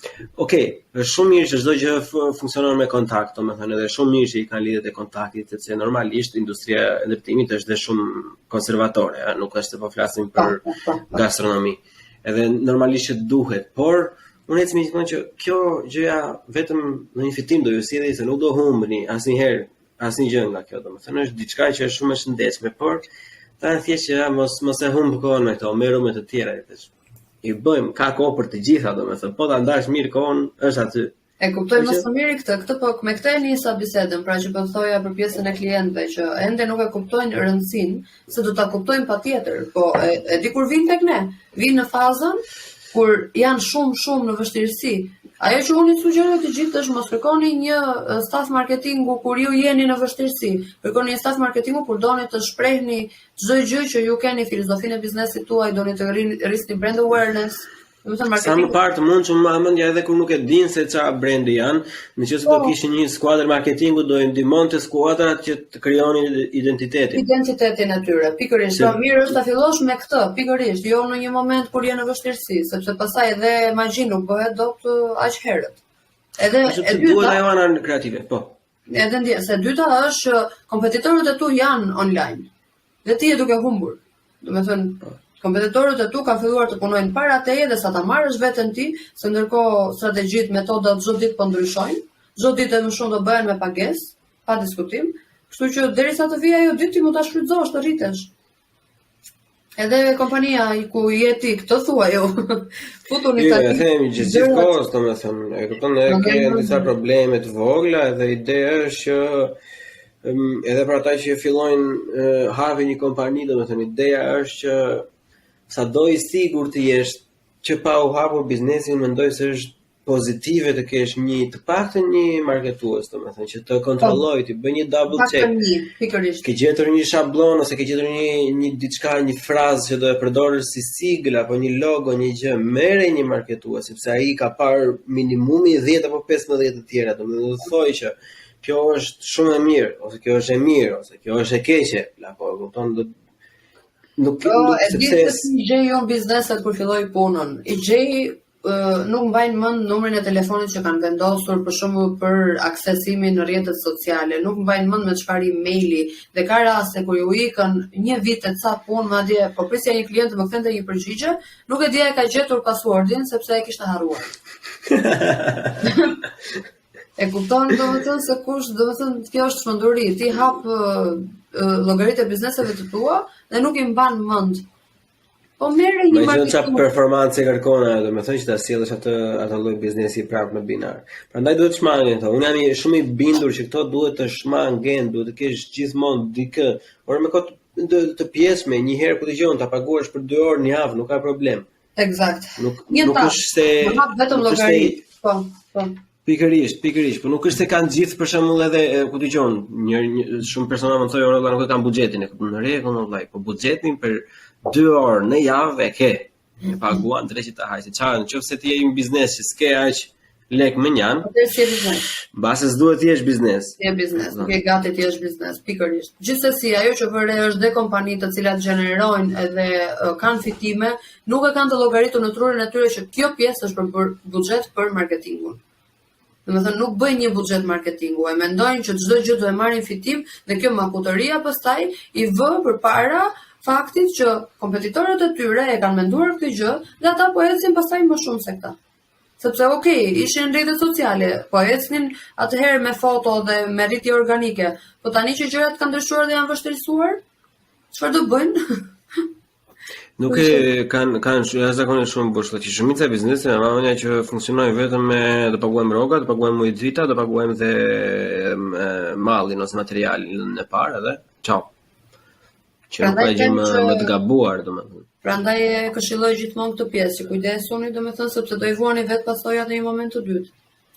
është shumë mirë që çdo gjë funksionon me kontakt, domethënë edhe shumë mirë që i kanë lidhjet e kontaktit, sepse normalisht industria e ndërtimit është dhe shumë konservatore, nuk është se po flasim për gastronomi. Edhe normalisht që duhet, por unë ecmi gjithmonë që kjo gjëja vetëm në një fitim do ju sjellë se nuk do humbni asnjëherë asnjë gjë nga kjo, domethënë është diçka që është shumë e shëndetshme, por ta thjesht që mos e humb kohën me këto, merru me të tjera, i bëjmë ka kohë për të gjitha, domethënë, po ta ndash mirë kohën, është aty. E kuptoj më së miri këtë po me këtë e nisa bisedën, pra që po thoja për pjesën e klientëve që ende nuk e kuptojnë rëndësinë, se do ta kuptojnë patjetër, po e di kur vinë tek ne, vinë në fazën kur janë shumë në vështirësi. Ajo që unë i sugjeroj të gjithë është mos kërkoni një staf marketingu kur ju jeni në vështirësi. Kërkoni një staf marketingu kur doni të shprehni çdo gjë që ju keni filozofinë e biznesit tuaj, doni të rrisni brand awareness. Sa më parë të mund që më mendja edhe kur nuk e din se çfarë brendi janë, nëse do kishin një skuadër marketingu do i ndihmonte skuadrat që të krijonin identitetin. Identitetin e tyre, pikërisht. Po mirë është ta fillosh me këtë, pikërisht, jo në një moment kur je në vështirësi, sepse pastaj edhe magji nuk bëhet dot aq herët. Edhe e dyta duhet ajo ana kreative, po. Edhe ndje, se dyta është që kompetitorët e tu janë online. Dhe ti je duke humbur. Domethënë kompetitorët e tu kanë filluar të punojnë para teje dhe sa ta marrësh veten ti, se ndërkohë strategjitë, metodat çdo ditë po ndryshojnë, çdo ditë më shumë do bëhen me pagesë, pa diskutim, kështu që derisa të vijë ajo ditë ti mund ta shfrytëzosh, të rritesh. Edhe kompania ku je ti, këtë thua jo. Futuni tani. Jo, themi gjithkohës, domethënë, e kupton, ne kemi disa probleme të vogla dhe ideja është që edhe për ata që fillojnë hapi një kompani, domethënë ideja është që sado i sigurt të jesh që pa u hapur biznesin, mendoj se është pozitive të kesh të paktën një marketues, domethënë që të kontrolloj, të bëj një double check. Pikërisht. Ke gjetur një shablon ose ke gjetur një diçka, një frazë që do e përdorësh si sigël apo një logo, një gjë, merre një marketues, sepse ai ka parë minimumi 10 apo 15 të tjera, domethënë do të thojë që kjo është shumë e mirë, ose kjo është e mirë, ose kjo është e keqe, apo kupton nuk e di se si gjej jo bizneset kur filloi punën. I gjej nuk mbajnë mend numrin e telefonit që kanë vendosur për shembull për aksesimin në rrjetet sociale, nuk mbajnë mend me çfarë emaili dhe ka raste kur ju ikën një vit e ca punë, madje po prisja një klient të më kthente një përgjigje, nuk e dia e ka gjetur passwordin sepse e kishte harruar. E kupton domethënë se kush, domethënë kjo është çmenduri, ti hap llogaritë e bizneseve të tua dhe nuk i mban mend. Po merre një marketing. Çfarë performancë kërkon ajo, domethënë që ta sjellësh atë lloj biznesi prapë në binar. Prandaj duhet të shmangen këto. Unë jam shumë i bindur që këto duhet të shmangen, duhet të kesh gjithmonë dikë, por me këto të pjesme një herë ku dëgjon ta paguash për 2 orë në javë, nuk ka problem. Eksakt. Nuk është se vetëm llogari. Po. Pikërisht, po nuk është se kanë gjithë për shembull edhe ku dëgjon, shumë persona më thonë valla nuk e kanë buxhetin, në rregull valla, po buxhetin për 2 orë në javë e ke. E paguan drejt të hajë. Çfarë, nëse ti je një biznes që s'ke aq lek më njan. Atë si biznes. Mbase s'duhet të jesh biznes. Je biznes, nuk e gati të jesh biznes, pikërisht. Gjithsesi, ajo që bëre është dhe kompani të cilat gjenerojnë edhe kanë fitime, nuk e kanë të llogaritur në trurin e tyre që kjo pjesë është për buxhet për marketingun. Domethënë nuk bëjnë një buxhet marketingu, e mendojnë që çdo gjë do e marrin fitim dhe kjo makutëria pastaj i vë përpara faktit që kompetitorët e tyre e kanë menduar këtë gjë dhe ata po ecin pastaj më shumë se këta. Sepse ishin në rrjetet sociale, po ecnin atëherë me foto dhe me rritje organike, po tani që gjërat kanë ndryshuar dhe janë vështirësuar, çfarë do bëjnë? Nuk e kanë zakonisht shumë bushlla që shumica e bizneseve mamënia që funksionojnë vetëm me të paguajmë rroga, të paguajmë ujëtvita, të paguajmë dhe mallin ose materialin e parë edhe ciao. Që nuk ka gjë më të gabuar, domethënë. Prandaj e këshilloj gjithmonë këtë pjesë, që kujdesuni, domethënë, sepse do i vuani vetë pasojat në një moment të dytë.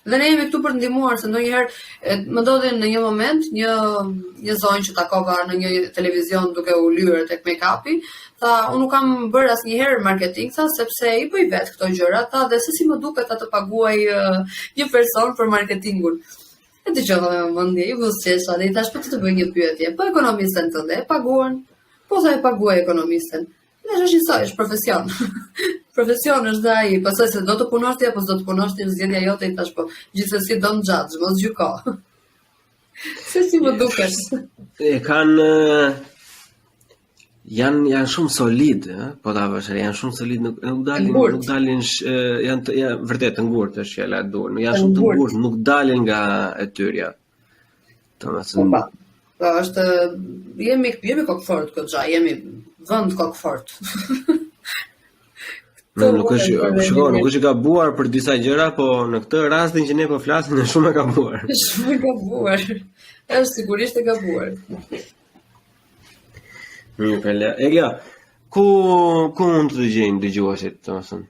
Dhe ne jemi këtu për të ndihmuar, se ndonjëherë më ndodhi në një moment një zonjë që takova në një televizion duke u lyer tek make-upi, tha, unë nuk kam bërë asnjëherë marketing, tha, sepse i bëj vetë këto gjëra, tha, dhe se si më duket ta të paguaj një person për marketingun. E dëgjova me mendje, i buzëqesha dhe i thash po të bëj një pyetje, po ekonomisten tënde e paguan? Po sa e paguaj ekonomisten? është njësoj, është profesion. Profesion është dhe ai, pastaj se do të punosh ti apo s'do të punosh ti, zgjedhja jote i thash po. Gjithsesi don't judge, mos gjyko. Se si më duket. Janë shumë solid, po ta vësh, janë shumë solid, nuk dalin janë vërtet të ngurtë është fjala e dur. Janë shumë të ngurtë, nuk dalin nga etyrja. Domethënë, po është jemi kokfort goxha, jemi vend kokfort. Nuk është gabuar për disa gjëra, po në këtë rastin që ne po flasim është shumë e gabuar. Shumë e gabuar. Është sigurisht e gabuar. Egla, ku mund të gjejnë dëgjuesit, domethënë?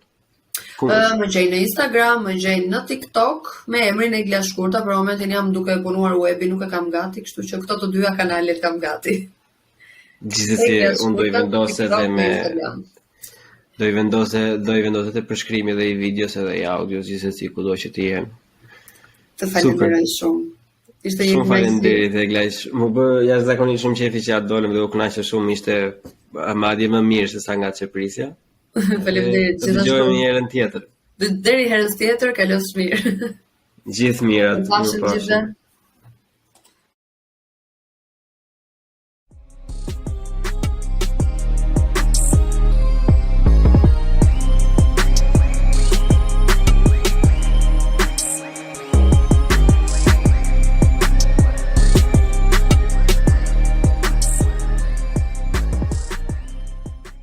Më gjejnë në Instagram, më gjejnë në TikTok me emrin Egla Shkurta, për momentin jam duke punuar webi, nuk e kam gati, kështu që këto të dyja kanalet kam gati. Gjithsesi unë do i vendose edhe do i vendose të përshkrimi dhe i videos edhe i audios, gjithsesi kudo që të jenë. Të falenderoj shumë. Ishte një faleminderit Egla, më bë jashtëzakonisht shumë qefi që atë dolëm dhe u kënaqë shumë, ishte madje më mirë se sa nga çeprisja. Faleminderit. Do të dëgjojmë një herën tjetër. Deri herën tjetër, kalofsh mirë. Gjithë mirat.